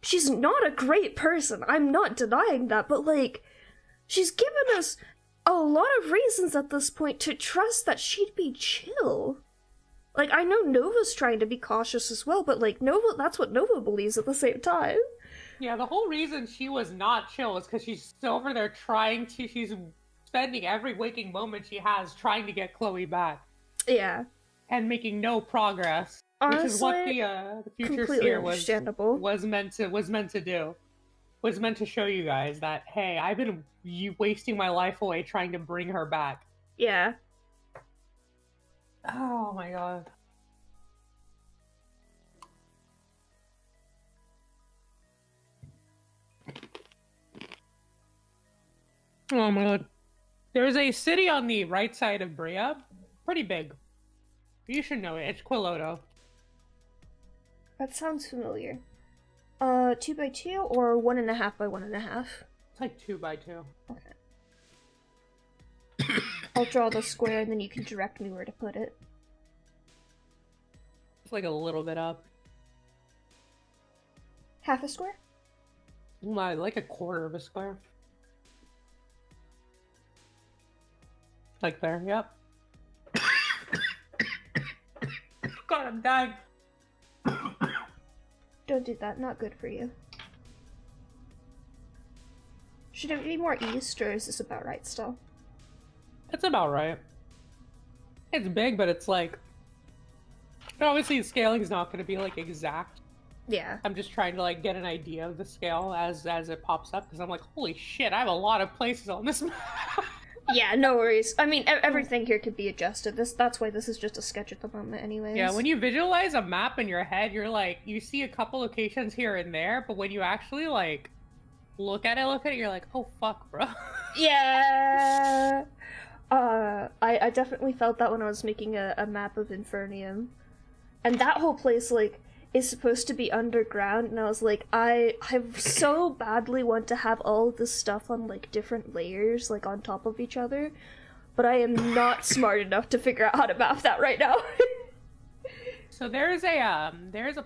B: she's not a great person. I'm not denying that, but like, she's given us a lot of reasons at this point to trust that she'd be chill. Like, I know Nova's trying to be cautious as well, but like, that's what Nova believes at the same time.
A: Yeah, the whole reason she was not chill is because she's over there she's spending every waking moment she has trying to get Chloe back.
B: Yeah.
A: And making no progress.
B: Honestly,
A: which is what the future Seer was meant to do. Was meant to show you guys that, hey, I've been wasting my life away trying to bring her back.
B: Yeah.
A: Oh my god. Oh my god. There's a city on the right side of Bria. Pretty big. You should know it. It's Quiloto.
B: That sounds familiar. 2x2 or 1.5 by 1.5?
A: It's like 2x2.
B: Okay. I'll draw the square and then you can direct me where to put it.
A: It's like a little bit up.
B: Half a square?
A: Like a quarter of a square. Like there, yep. God, I'm dying.
B: Don't do that, not good for you. Should it be more east, or is this about right still?
A: It's about right. It's big, but it's like... Obviously, scaling is not going to be, like, exact.
B: Yeah.
A: I'm just trying to, like, get an idea of the scale as it pops up, because I'm like, holy shit, I have a lot of places on this map.
B: Yeah, no worries. I mean, everything here could be adjusted. That's why this is just a sketch at the moment anyways.
A: Yeah, when you visualize a map in your head, you're like, you see a couple locations here and there, but when you actually, like, look at it, you're like, oh, fuck, bro.
B: Yeah. I definitely felt that when I was making a map of Infernium. and that whole place, like, is supposed to be underground, and I was like, I so badly want to have all of this stuff on, like, different layers, like, on top of each other, but I am not smart enough to figure out how to map that right now.
A: So there's a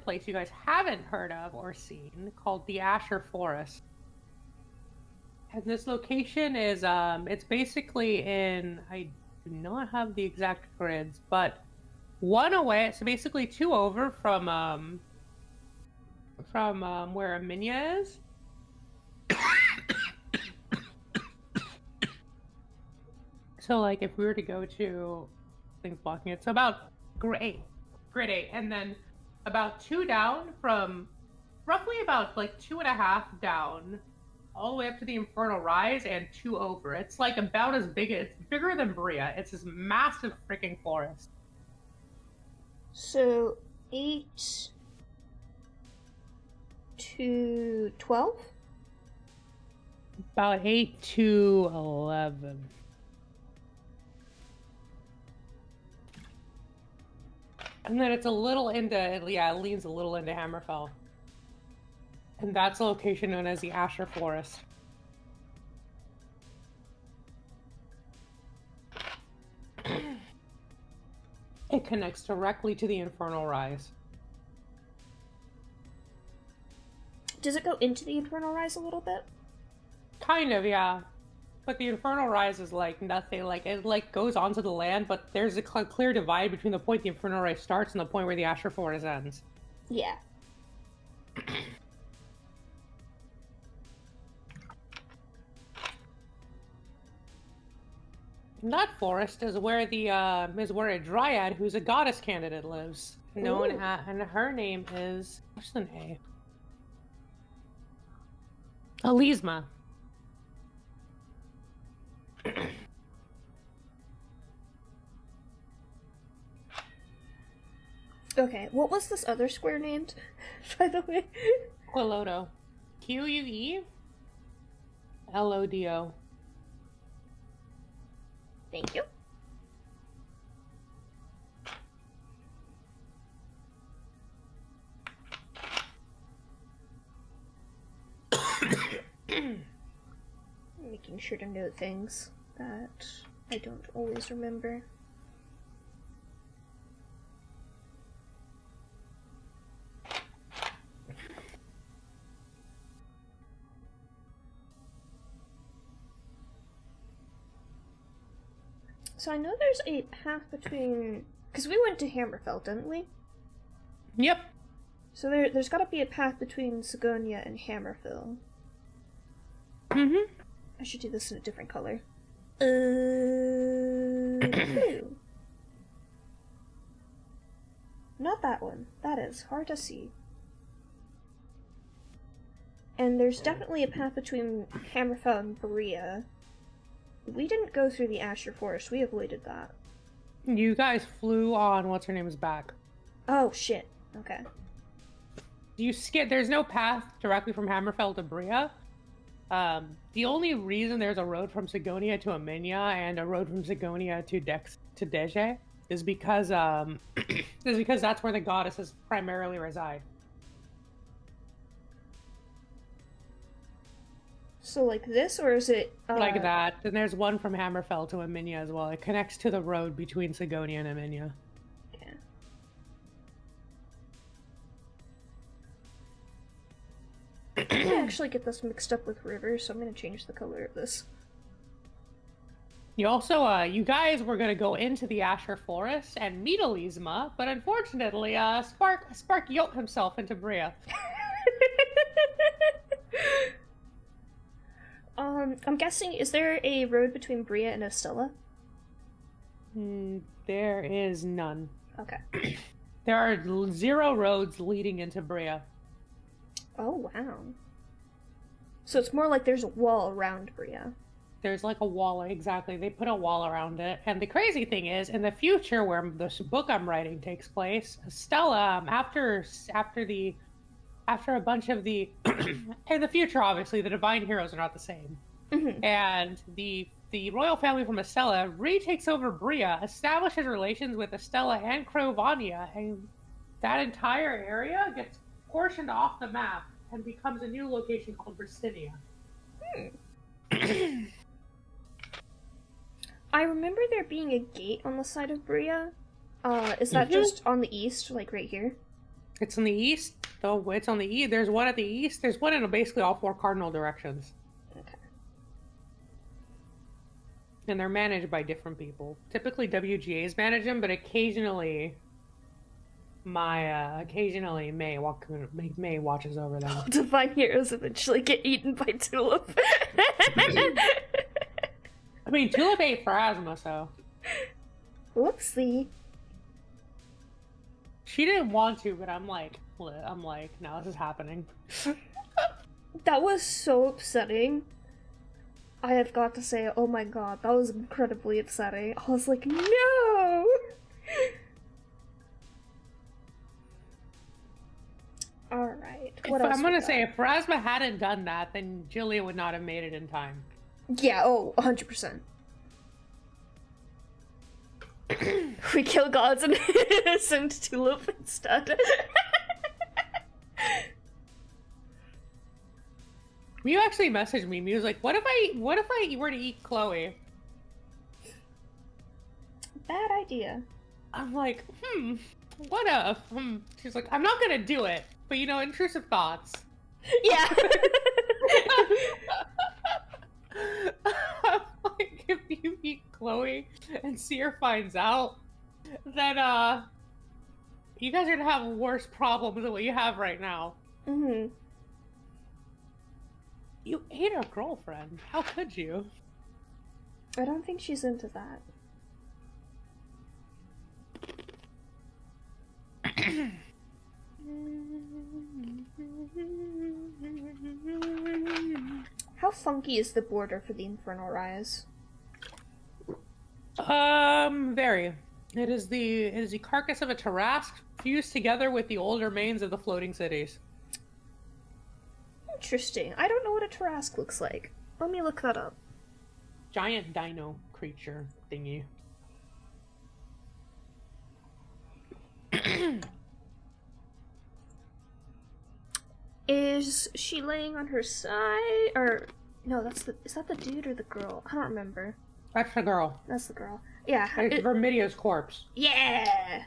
A: place you guys haven't heard of or seen called the Asher Forest. And this location is it's basically in, I do not have the exact grids, but one away, so basically two over from where Aminia is. So like if we were to go to things blocking it, so about grid 8, and then about 2 down from roughly about like 2.5 down all the way up to the Infernal Rise and 2 over. It's like about as big, it's bigger than Bria. It's this massive freaking forest.
B: So 8 to 12?
A: About 8 to 11. And then it's a little into, yeah, it leans a little into Hammerfell. And that's a location known as the Asher Forest. It connects directly to the Infernal Rise.
B: Does it go into the Infernal Rise a little bit?
A: Kind of, yeah. But the Infernal Rise is like nothing, like it like goes onto the land, but there's a clear divide between the point the Infernal Rise starts and the point where the Asher Forest ends.
B: Yeah.
A: And that forest is where a dryad who's a goddess candidate lives. Known as, and her name is, what's the name? Elisma.
B: Okay, what was this other square named, by the way?
A: Quelodo. Quelodo.
B: Thank you. Making sure to note things that I don't always remember. So I know there's a path between... Because we went to Hammerfell, didn't we?
A: Yep.
B: So there's got to be a path between Sigonia and Hammerfell.
A: Mm-hmm.
B: I should do this in a different color. Blue. Not that one. That is hard to see. And there's definitely a path between Hammerfell and Berea. We didn't go through the Asher Forest. We avoided that.
A: You guys flew on what's-her-name's back.
B: Oh, shit. Okay.
A: You skip. There's no path directly from Hammerfell to Bria. The only reason there's a road from Sigonia to Aminia and a road from Sigonia to Deje is because that's where the goddesses primarily reside.
B: So like this, or is it...
A: Like that. And there's one from Hammerfell to Aminia as well. It connects to the road between Sigonia and Aminia.
B: Okay. I actually get this mixed up with rivers, so I'm going to change the color of this.
A: You also, you guys were going to go into the Asher Forest and meet Elisma, but unfortunately, Spark yoked himself into Bria.
B: I'm guessing, is there a road between Bria and Estella?
A: There is none.
B: Okay.
A: There are 0 roads leading into Bria.
B: Oh, wow. So it's more like there's a wall around Bria.
A: There's like a wall, exactly. They put a wall around it. And the crazy thing is, in the future, where this book I'm writing takes place, Estella, after a bunch of the... in the future, obviously, the divine heroes are not the same.
B: Mm-hmm.
A: And the royal family from Estella retakes over Bria, establishes relations with Estella and Crovania, and that entire area gets portioned off the map and becomes a new location called Bristinia.
B: I remember there being a gate on the side of Bria. Is that just on the east, like right here?
A: It's in the east, though. It's on the east. There's one at the east. There's one in basically all 4 cardinal directions.
B: Okay.
A: And they're managed by different people. Typically, WGAs manage them, but occasionally, May watches over them.
B: Divine heroes eventually get eaten by Tulip.
A: I mean, Tulip ate Pharasma, so.
B: Whoopsie.
A: She didn't want to, but I'm like, no, this is happening.
B: That was so upsetting. I have got to say, oh my god, that was incredibly upsetting. I was like, no! Alright, what else?
A: I'm gonna say, if Pharasma hadn't done that, then Jillian would not have made it in time.
B: Yeah, 100%. We kill gods and send Tulip instead.
A: Mew actually messaged me. Mew was like, what if I were to eat Chloe?
B: Bad idea.
A: I'm like, what if? She's like, I'm not gonna do it, but you know, intrusive thoughts.
B: Yeah.
A: Like, if you eat Chloe and Seer finds out, then you guys are gonna have worse problems than what you have right now.
B: Mm-hmm.
A: You ate her girlfriend. How could you?
B: I don't think she's into that. How funky is the border for the Infernal Rise?
A: Very. It is the carcass of a Tarask fused together with the older remains of the floating cities.
B: Interesting. I don't know what a Tarask looks like. Let me look that up.
A: Giant dino creature thingy.
B: Is she laying on her side? Or no, is that the dude or the girl? I don't remember.
A: That's the girl.
B: That's the girl. Yeah.
A: It's Vermidio's corpse.
B: Yeah!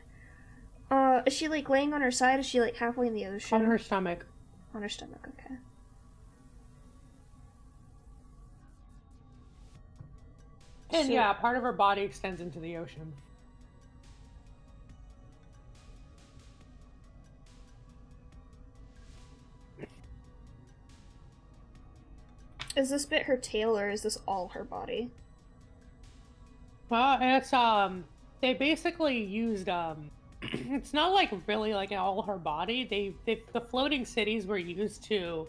B: Is she like laying on her side? Is she like halfway in the ocean?
A: On her stomach.
B: On her stomach, okay.
A: And yeah, part of her body extends into the ocean.
B: Is this bit her tail or is this all her body?
A: Well, it's they basically used it's not like really like all her body. The floating cities were used to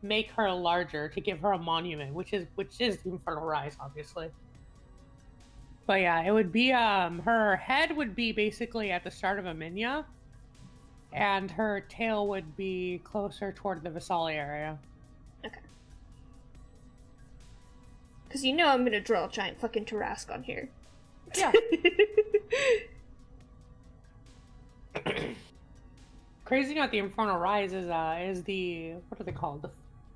A: make her larger, to give her a monument, which is the Infernal Rise, obviously. But yeah, it would be her head would be basically at the start of Aminia, and her tail would be closer toward the Visali area.
B: Okay. Because you know I'm gonna draw a giant fucking Tarask on here.
A: Yeah. Crazy not the Infernal Rise is the, what are they called?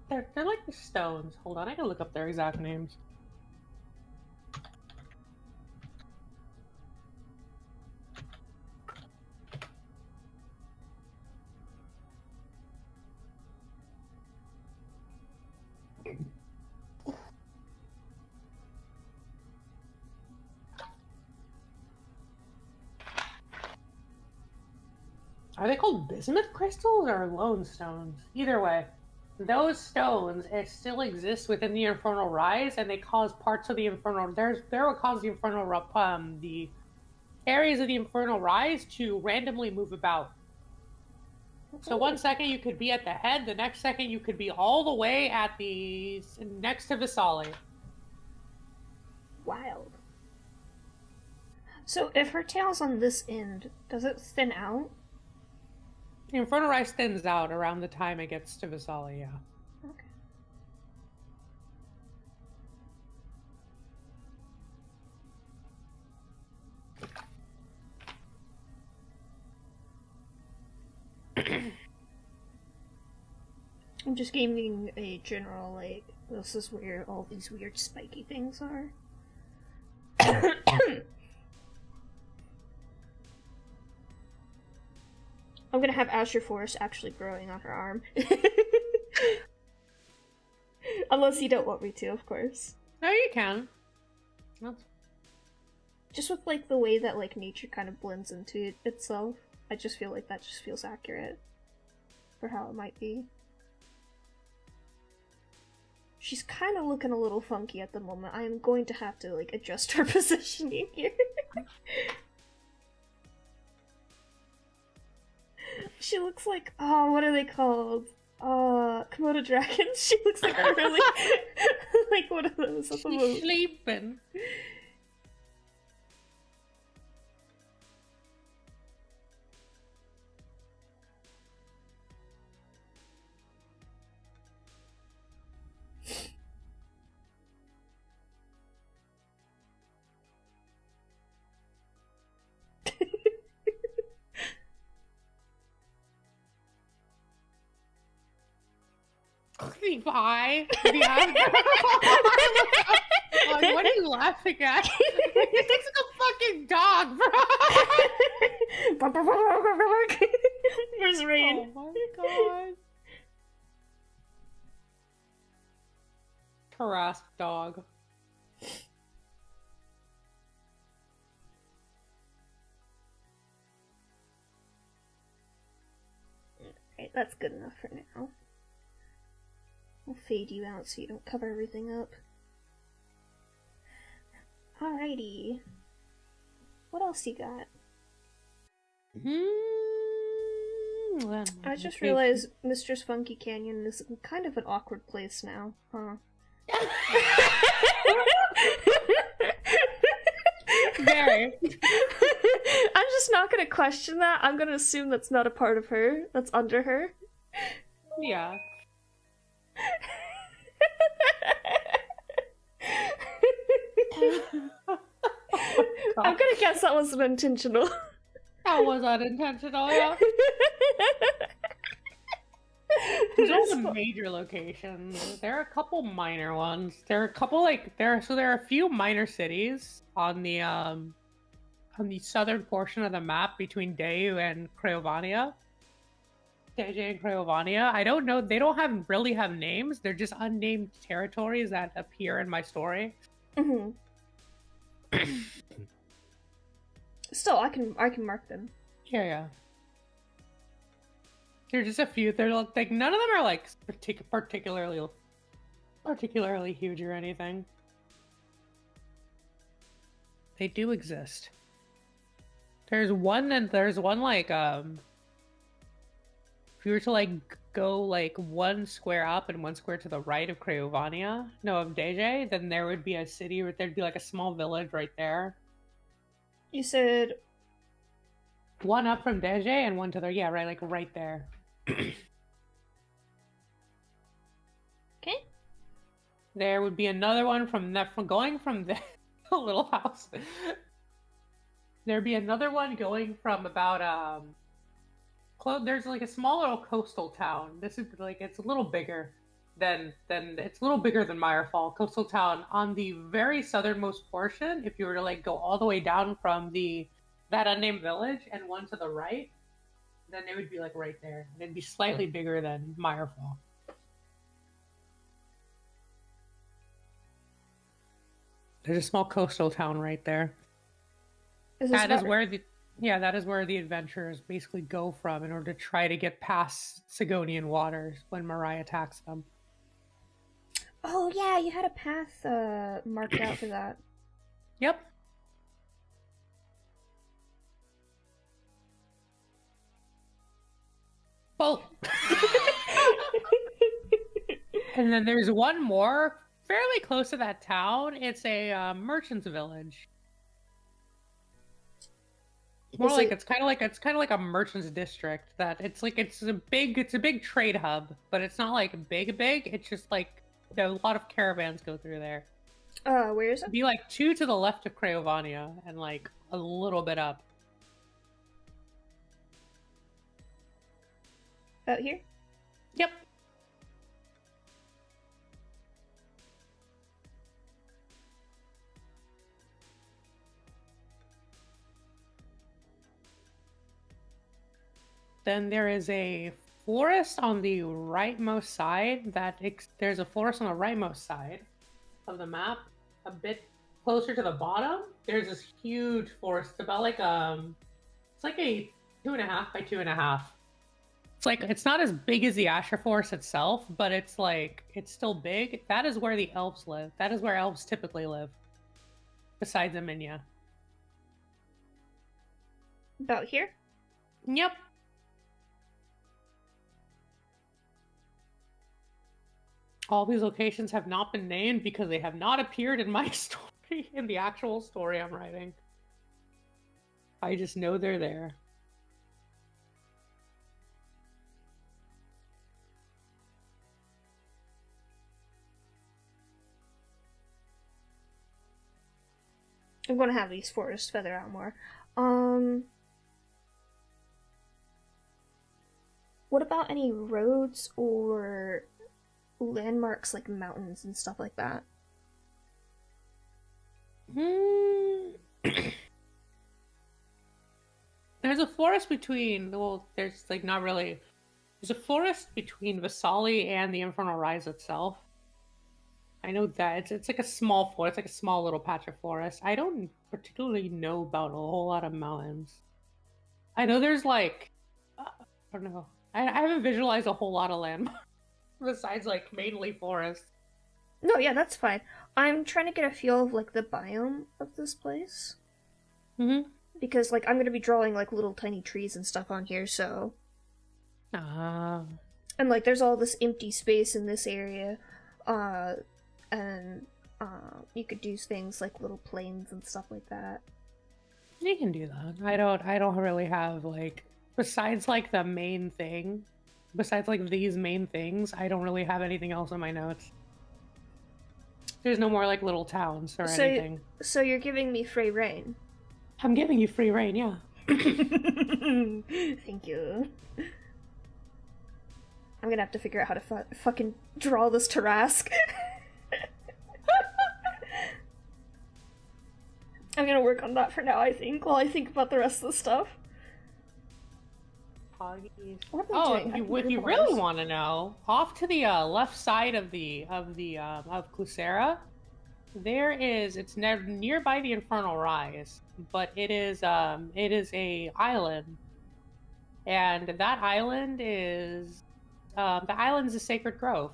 A: They're like the stones. Hold on, I gotta look up their exact names. Are they called bismuth crystals or lone stones? Either way, those stones, it still exists within the Infernal Rise, and they cause parts of the Infernal. They're what cause the Infernal the areas of the Infernal Rise to randomly move about. So one second you could be at the head, the next second you could be all the way at the next to Visali.
B: Wild. So if her tail's on this end, does it thin out?
A: The Infernal Rise thins out around the time it gets to Visali, yeah.
B: Okay. I'm just giving a general, like, this is where all these weird spiky things are. I'm gonna have Azure Forest actually growing on her arm. Unless you don't want me to, of course.
A: No, you can. That's...
B: Just with, like, the way that, like, nature kind of blends into itself, I just feel like that just feels accurate for how it might be. She's kind of looking a little funky at the moment. I am going to have to, like, adjust her positioning here. She looks like, oh, what are they called? Komodo dragons. She looks like a really, like one of those at the moment.
A: She's sleeping. Why? What are you laughing at? This looks like a fucking dog, bro.
B: Where's Rain?
A: Oh my god. Harassed dog.
B: Alright, that's good enough for now. I'll fade you out so you don't cover everything up. Alrighty. What else you got? I just realized Mistress Funky Canyon is kind of an awkward place now, huh?
A: Very.
B: I'm just not gonna question that. I'm gonna assume that's not a part of her. That's under her.
A: Yeah.
B: I'm gonna guess that wasn't intentional.
A: That was unintentional, yeah. There's all the major locations. There are a couple minor ones. There are a couple there are a few minor cities on the southern portion of the map between Dayu and Crayovania. DJ and Crayovania. I don't know. They don't really have names. They're just unnamed territories that appear in my story.
B: Mm-hmm. Still, I can mark them.
A: Yeah. There's just a few. They're like none of them are like particularly huge or anything. They do exist. There's one like if you were to like go like one square up and one square to the right of Crayovania, no, of DJ, then there would be a city, or there'd be like a small village right there.
B: You said
A: one up from DJ and one to the, yeah, right, like right there.
B: Okay.
A: There would be another one from going from the little house. There'd be another one going from about there's like a small little coastal town. This is like it's a little bigger than Mirefall. Coastal town on the very southernmost portion. If you were to like go all the way down from that unnamed village and one to the right, then it would be like right there. It'd be slightly bigger than Mirefall. There's a small coastal town right there. That is where the adventurers basically go from in order to try to get past Sigonian waters when Mirai attacks them.
B: Oh yeah, you had a path marked out for that.
A: Yep. Well, and then there's one more fairly close to that town. It's a merchant's village. It's kind of like a merchant's district. That it's a big trade hub, but it's not like big. It's just like a lot of caravans go through there.
B: Where is it?
A: It'd be like 2 to the left of Crayovania and like a little bit up.
B: Out here?
A: Yep. then there is a forest on the rightmost side. There's a forest on the rightmost side of the map. A bit closer to the bottom, there's this huge forest. About like it's like a 2.5 by 2.5. It's like it's not as big as the Asher Forest itself, but it's still big. That is where the elves live. That is where elves typically live. Besides Eminia.
B: About here?
A: Yep. All these locations have not been named because they have not appeared in my story, in the actual story I'm writing. I just know they're there.
B: I'm gonna have these forests feather out more. What about any roads or landmarks like mountains and stuff like that?
A: There's a forest between, well, there's like not really. There's a forest between Vasali and the Infernal Rise itself. I know that it's like a small forest, like a small little patch of forest. I don't particularly know about a whole lot of mountains. I know there's like, I don't know. I haven't visualized a whole lot of land besides like mainly forest.
B: No, yeah, that's fine. I'm trying to get a feel of like the biome of this place.
A: Mm-hmm.
B: Because like I'm gonna be drawing like little tiny trees and stuff on here, so. And like there's all this empty space in this area. And you could do things like little plains and stuff like that.
A: You can do that. I don't really have like, besides like the main thing, besides like these main things, I don't really have anything else in my notes. There's no more like little towns or anything.
B: So you're giving me free reign.
A: I'm giving you free reign, yeah.
B: Thank you. I'm gonna have to figure out how to fucking draw this Tarask. I'm gonna work on that for now, I think, while I think about the rest of the stuff.
A: Oh, if you really want to know, off to the left side of Clusera, it's nearby the Infernal Rise, but it is a island, and that island is a sacred grove.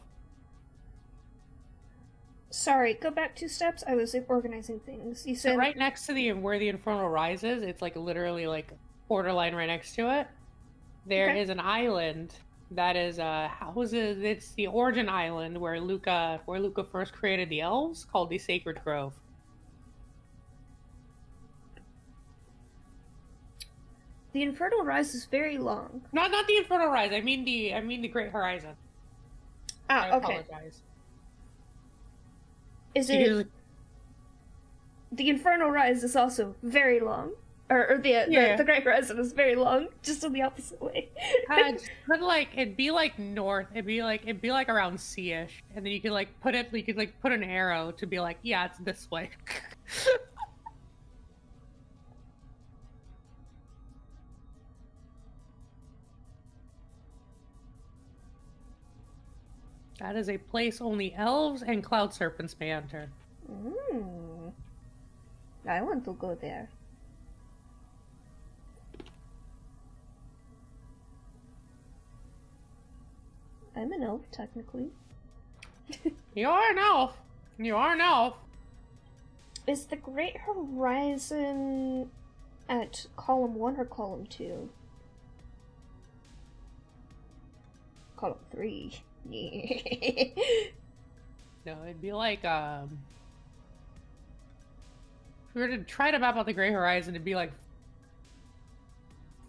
B: Sorry, go back 2 steps. I was organizing things. You said
A: so right next to where the Infernal Rise is. It's like literally like borderline right next to it. There is an island that is it's the origin island where Luca first created the elves, called the Sacred Grove.
B: The Infernal Rise is very long.
A: Not the Infernal Rise. I mean the Great Horizon.
B: I apologize. Is it the Infernal Rise is also very long, or the Great Horizon is very long, just in the opposite way.
A: But like it'd be like north. It'd be like around C-ish, and then you could put an arrow to be like, yeah, it's this way. That is a place only elves and cloud serpents may enter.
B: I want to go there. I'm an elf, technically.
A: You are an elf. You are an elf.
B: Is the Great Horizon at column 1 or column 2? Column 3.
A: No, it'd be like if we were to try to map out the Great Horizon, it'd be like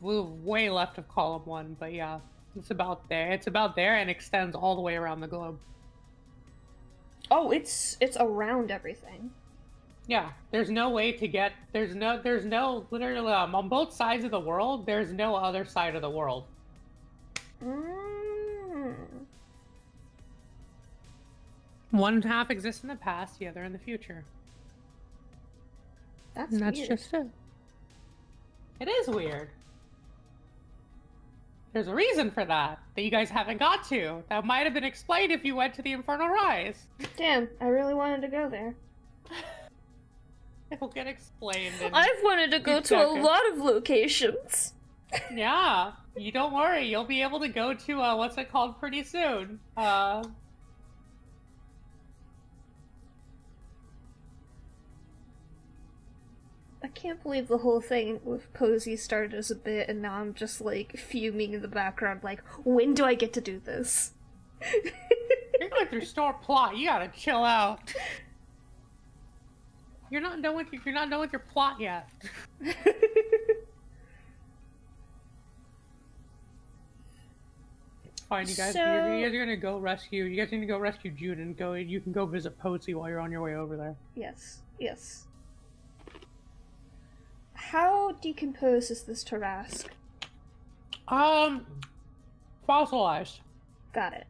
A: way left of column 1, but yeah, it's about there. It's about there and extends all the way around the globe.
B: Oh, it's around everything.
A: Yeah, there's no way to get. There's no literally on both sides of the world. There's no other side of the world. One half exists in the past, the other in the future.
B: That's
A: just it. It is weird. There's a reason for that you guys haven't got to. That might have been explained if you went to the Infernal Rise.
B: Damn, I really wanted to go there.
A: It'll get explained.
B: I've wanted to go to a lot of locations.
A: Yeah, you don't worry. You'll be able to go to, what's it called pretty soon. I
B: can't believe the whole thing with Posey started as a bit, and now I'm just, like, fuming in the background, like, when do I get to do this?
A: You're going through store plot. You gotta chill out. You're not done with your plot yet. Fine, you guys. You're gonna go rescue. You guys need to go rescue June and go. You can go visit Posey while you're on your way over there.
B: Yes. Yes. How decomposed is this Tarrasque?
A: Fossilized.
B: Got it.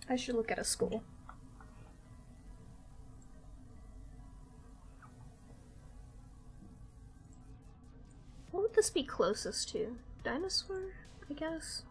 B: I should look at a school. What would this be closest to? Dinosaur, I guess?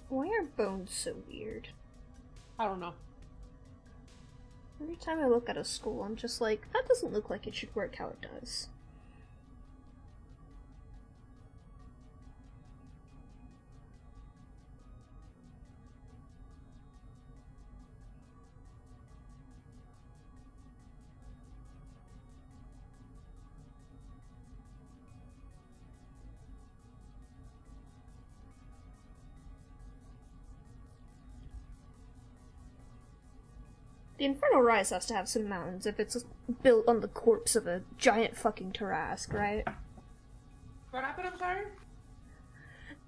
B: Why are bones so weird?
A: I don't know.
B: Every time I look at a skull, I'm just like, that doesn't look like it should work how it does. The Infernal Rise has to have some mountains if it's built on the corpse of a giant fucking Tarrasque, right?
A: What happened? I'm sorry?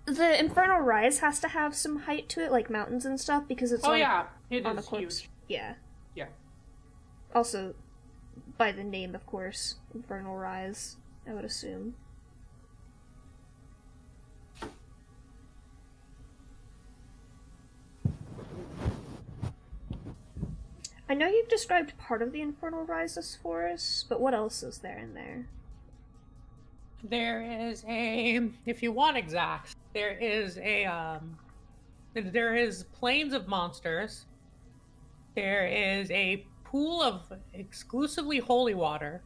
B: The Infernal Rise has to have some height to it, like mountains and stuff, because it's
A: it
B: on a
A: is
B: corpse.
A: huge.
B: Yeah.
A: Yeah.
B: Also, by the name, of course, Infernal Rise, I would assume. I know you've described part of the Infernal Rise as forest, but what else is there in there?
A: There is if you want exact, there is plains of monsters. There is a pool of exclusively holy water.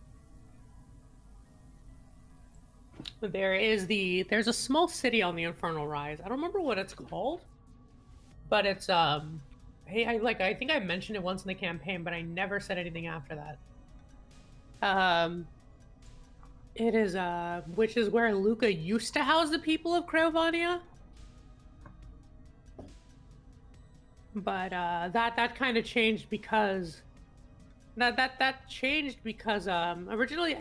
A: There's a small city on the Infernal Rise. I don't remember what it's called, but it's hey, I think I mentioned it once in the campaign, but I never said anything after that. It is which is where Luca used to house the people of Cravania. But that kind of changed because originally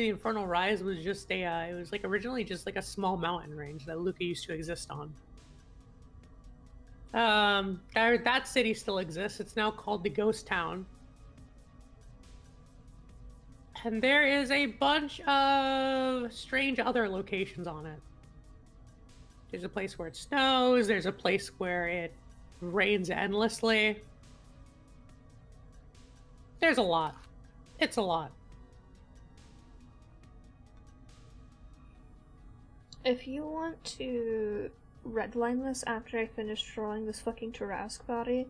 A: the Infernal Rise was just originally just like a small mountain range that Luca used to exist on. That city still exists. It's now called the Ghost Town. And there is a bunch of strange other locations on it. There's a place where it snows, there's a place where it rains endlessly. There's a lot. It's a lot.
B: If you want to redline this after I finish drawing this fucking Tarrasque body,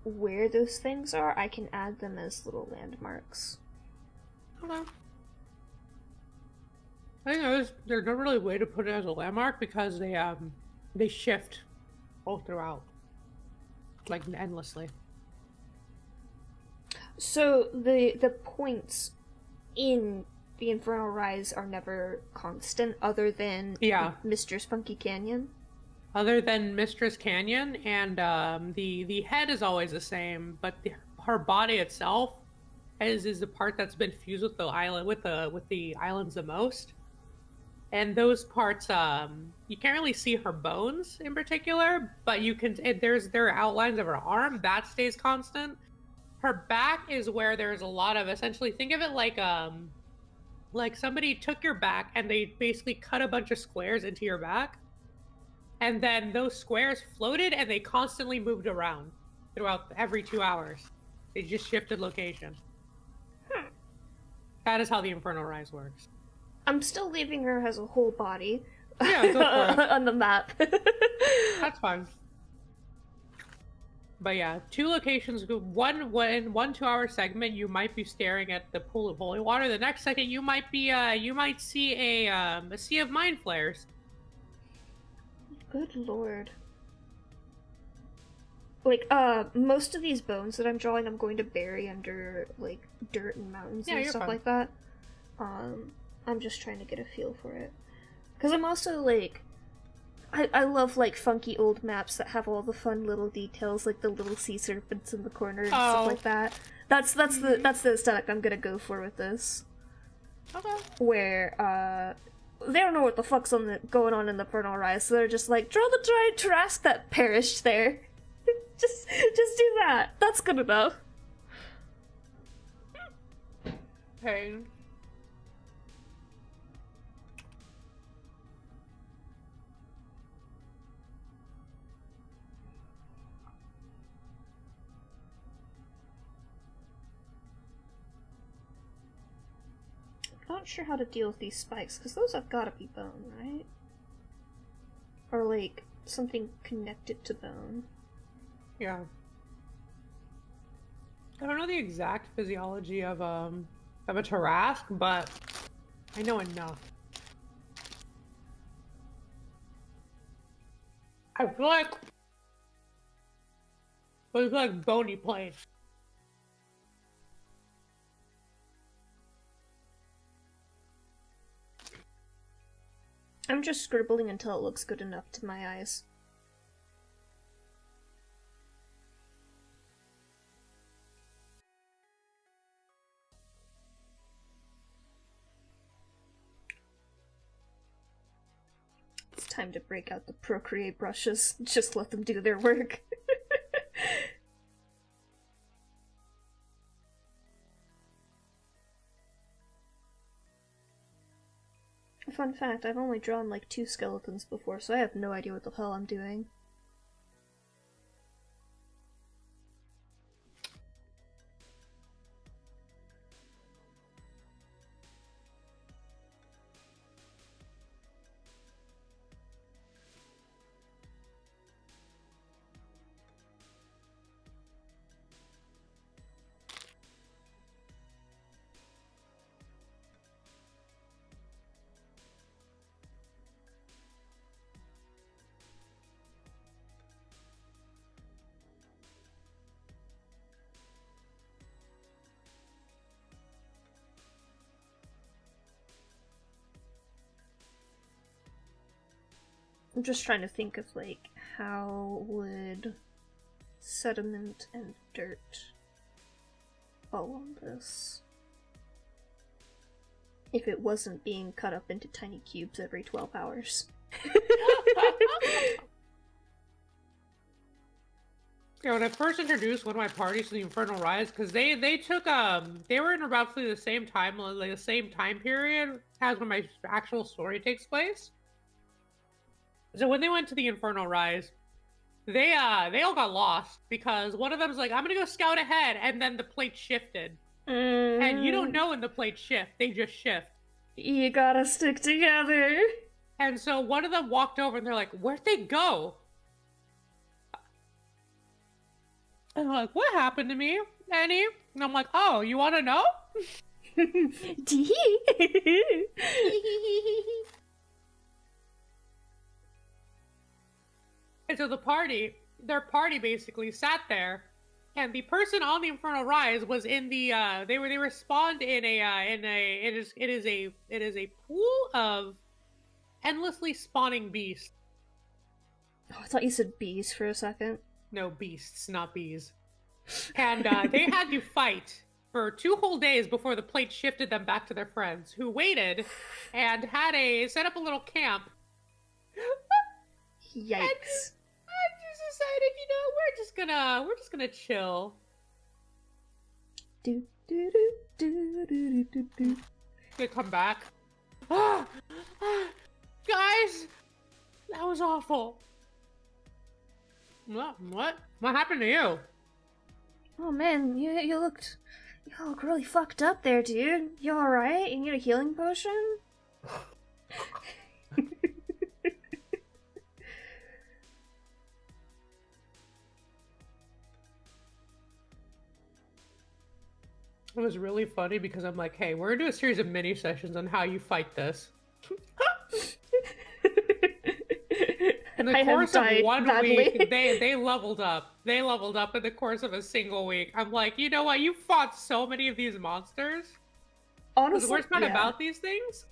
B: where those things are, I can add them as little landmarks.
A: Okay. I think there's no really way to put it as a landmark because they shift all throughout, like endlessly.
B: So the points in the Infernal Rise are never constant, other than
A: Yeah.
B: Mistress Funky Canyon.
A: Other than Mistress Canyon, and the head is always the same, but her body itself is the part that's been fused with the island with the islands the most. And those parts, you can't really see her bones in particular, but you can. There are outlines of her arm that stays constant. Her back is where there's a lot of, essentially, think of it like somebody took your back and they basically cut a bunch of squares into your back, and then those squares floated and they constantly moved around throughout every 2 hours. They just shifted location. That is how the Infernal Rise works.
B: I'm still leaving her as a whole body.
A: Yeah, go for it.
B: On the map.
A: That's fine. But yeah, 2 locations. One 2 hour segment, you might be staring at the pool of holy water. The next second, you might see a sea of mind flares.
B: Good lord. Like, most of these bones that I'm drawing, I'm going to bury under, like, dirt and mountains and stuff like that. I'm just trying to get a feel for it. Because I'm also, like, I love, like, funky old maps that have all the fun little details, like the little sea serpents in the corner and stuff like that. That's the aesthetic I'm gonna go for with this.
A: Okay.
B: Where, they don't know what the fuck's going on in the Infernal Rise, so they're just like, draw the giant Tarrasque that perished there. just do that. That's good enough.
A: Hey.
B: I'm not sure how to deal with these spikes, because those have gotta be bone, right? Or, like, something connected to bone.
A: Yeah. I don't know the exact physiology of a Tarrasque, but I know enough. I feel like bony plates.
B: I'm just scribbling until it looks good enough to my eyes. It's time to break out the Procreate brushes. Just let them do their work. Fun fact, I've only drawn like 2 skeletons before, so I have no idea what the hell I'm doing. I'm just trying to think of, like, how would sediment and dirt fall on this if it wasn't being cut up into tiny cubes every 12 hours.
A: Yeah, when I first introduced one of my parties to the Infernal Rise, because they took they were in roughly the same time, like the same time period as when my actual story takes place. So when they went to the Infernal Rise, they all got lost because one of them's like, I'm gonna go scout ahead, and then the plate shifted. And you don't know when the plates shift, they just shift.
B: You gotta stick together.
A: And so one of them walked over and they're like, where'd they go? And I'm like, what happened to me, Annie? And I'm like, oh, you wanna know? And so their party basically sat there And the person on the Infernal Rise was in the they spawned in a it is a pool of endlessly spawning beasts.
B: Oh, I thought you said bees for a second.
A: No, beasts, not bees. And they had to fight for 2 whole days before the plate shifted them back to their friends, who waited and set up a little camp.
B: Yikes.
A: I just decided, we're just gonna chill.
B: Do do do do do do do.
A: They come back. Guys, that was awful. What happened to you?
B: Oh man, you look really fucked up there, dude. You alright? You need a healing potion?
A: It was really funny because I'm like, hey, we're gonna do a series of mini sessions on how you fight this. In the course of 1 week, they leveled up. They leveled up in the course of a single week. I'm like, you know what? You fought so many of these monsters.
B: Honestly,
A: the worst part about these things?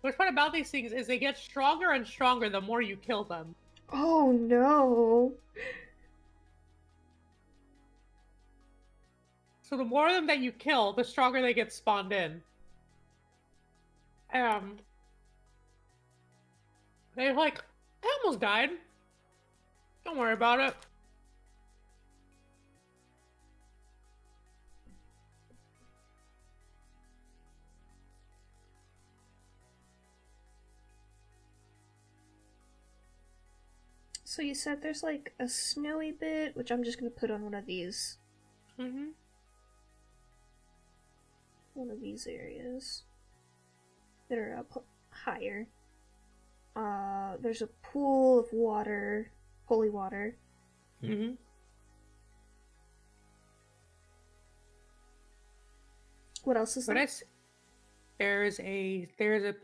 A: The worst part about these things is they get stronger and stronger the more you kill them.
B: Oh no.
A: So the more of them that you kill, the stronger they get spawned in. They're like, I almost died. Don't worry about it.
B: So you said there's like a snowy bit, which I'm just gonna put on one of these.
A: Mm-hmm.
B: One of these areas that are up higher. There's a pool of water, holy water.
A: Mm-hmm.
B: What else is there?
A: There's a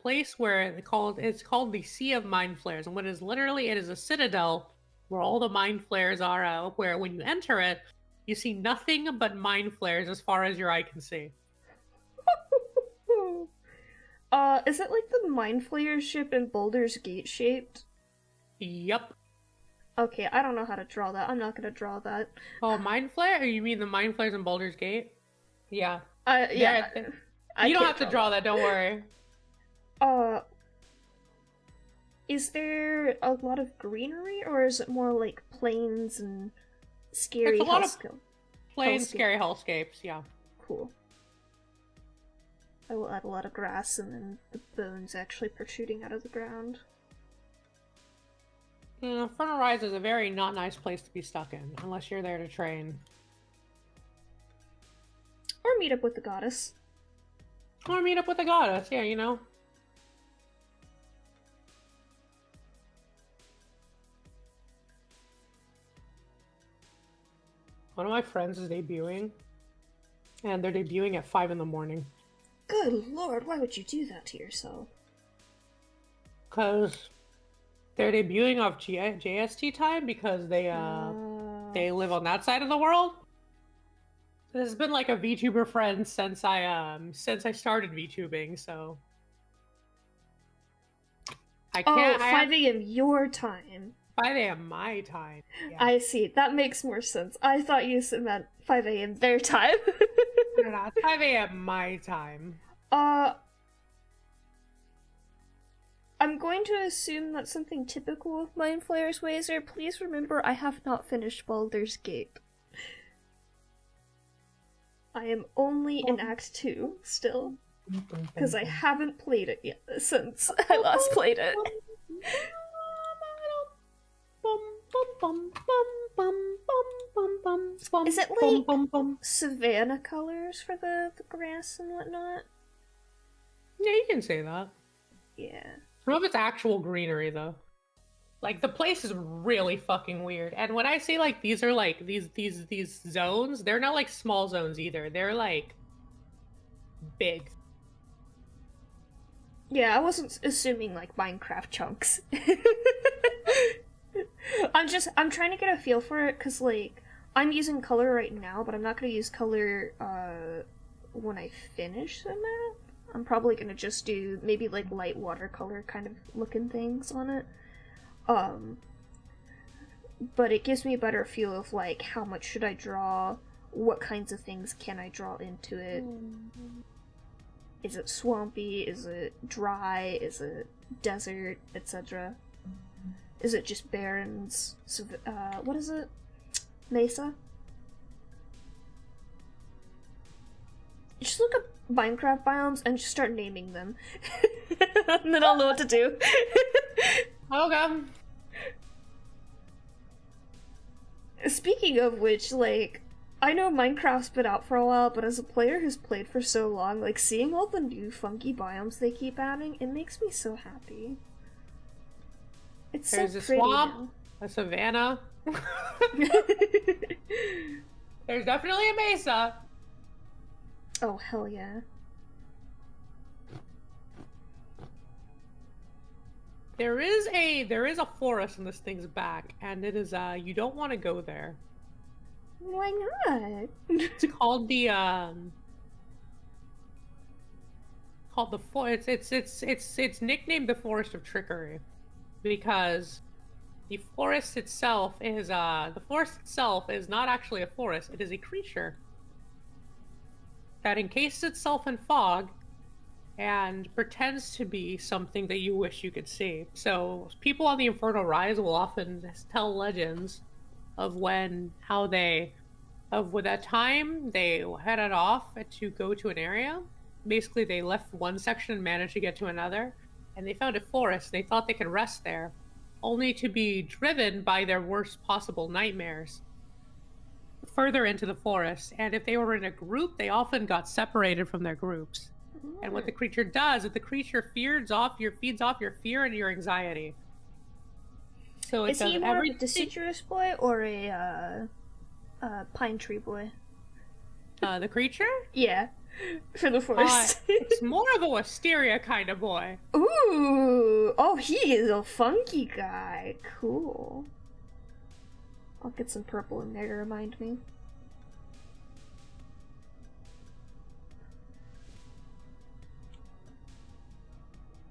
A: place where it's called the Sea of Mind Flares, and what is literally it is a citadel where all the mind flares are. Where when you enter it, you see nothing but mind flares as far as your eye can see.
B: Is it like the Mind Flayer ship in Baldur's Gate shaped?
A: Yep.
B: Okay, I don't know how to draw that. I'm not gonna draw that.
A: Oh, Mind Flare? You mean the Mind Flares in Baldur's Gate? Yeah.
B: Yeah.
A: You don't have to draw that, don't worry.
B: Is there a lot of greenery, or is it more like plains and scary
A: It's a lot of plain, scary hellscapes, yeah.
B: Cool. I will add a lot of grass and then the bones actually protruding out of the ground.
A: Infernal Rise is a very not nice place to be stuck in, unless you're there to train.
B: Or meet up with the goddess.
A: Or meet up with the goddess, yeah, you know. One of my friends is debuting, and they're debuting at 5 in the morning.
B: Good lord, why would you do that to yourself?
A: Because they're debuting off JST time because they live on that side of the world. So this has been like a VTuber friend since I started VTubing, so I can't.
B: 5 a.m. your time.
A: 5 a.m. my time. Yeah.
B: I see. That makes more sense. I thought you meant 5 a.m. their time.
A: No, it's 5 a.m. my time.
B: I'm going to assume that's something typical of Mind Flayer's ways. Please remember, I have not finished Baldur's Gate. I am only in Act 2 still, because I haven't played it yet since I last played it. Is it like savannah colors for the grass and whatnot?
A: Yeah, you can say that.
B: Yeah.
A: I don't know if it's actual greenery though. Like the place is really fucking weird. And when I say like these are like these zones, they're not like small zones either. They're like big.
B: Yeah, I wasn't assuming like Minecraft chunks. I'm trying to get a feel for it, because like I'm using color right now, but I'm not going to use color when I finish the map. I'm probably going to just do maybe like light watercolor kind of looking things on it. But it gives me a better feel of like how much should I draw, what kinds of things can I draw into it. Is it swampy? Is it dry? Is it desert, etc.? Is it just barrens? What is it? Mesa? Just look up Minecraft biomes and just start naming them. And then I'll know what to do.
A: Okay.
B: Speaking of which, like, I know Minecraft's been out for a while, but as a player who's played for so long, like, seeing all the new funky biomes they keep adding, it makes me so happy. It's
A: There's
B: so
A: a
B: pretty
A: swamp,
B: now.
A: a savanna. There's definitely a mesa.
B: Oh, hell yeah.
A: There is a forest in this thing's back, and it is you don't want to go there.
B: Why not?
A: It's called the it's nicknamed the Forest of Trickery because the forest itself is not actually a forest. It is a creature that encases itself in fog and pretends to be something that you wish you could see. So people on the Infernal Rise will often tell legends of that time they headed off to go to an area. Basically, they left one section and managed to get to another, and they found a forest. They thought they could rest there, only to be driven by their worst possible nightmares further into the forest. And if they were in a group, they often got separated from their groups. And what the creature does is the creature feeds off your fear and your anxiety. So it
B: Is
A: does
B: he more of a
A: everything.
B: deciduous boy or a pine tree boy?
A: The creature?
B: Yeah, for the forest.
A: It's more of a wisteria kind of boy.
B: Ooh, oh, he is a funky guy. Cool. I'll get some purple in there to remind me.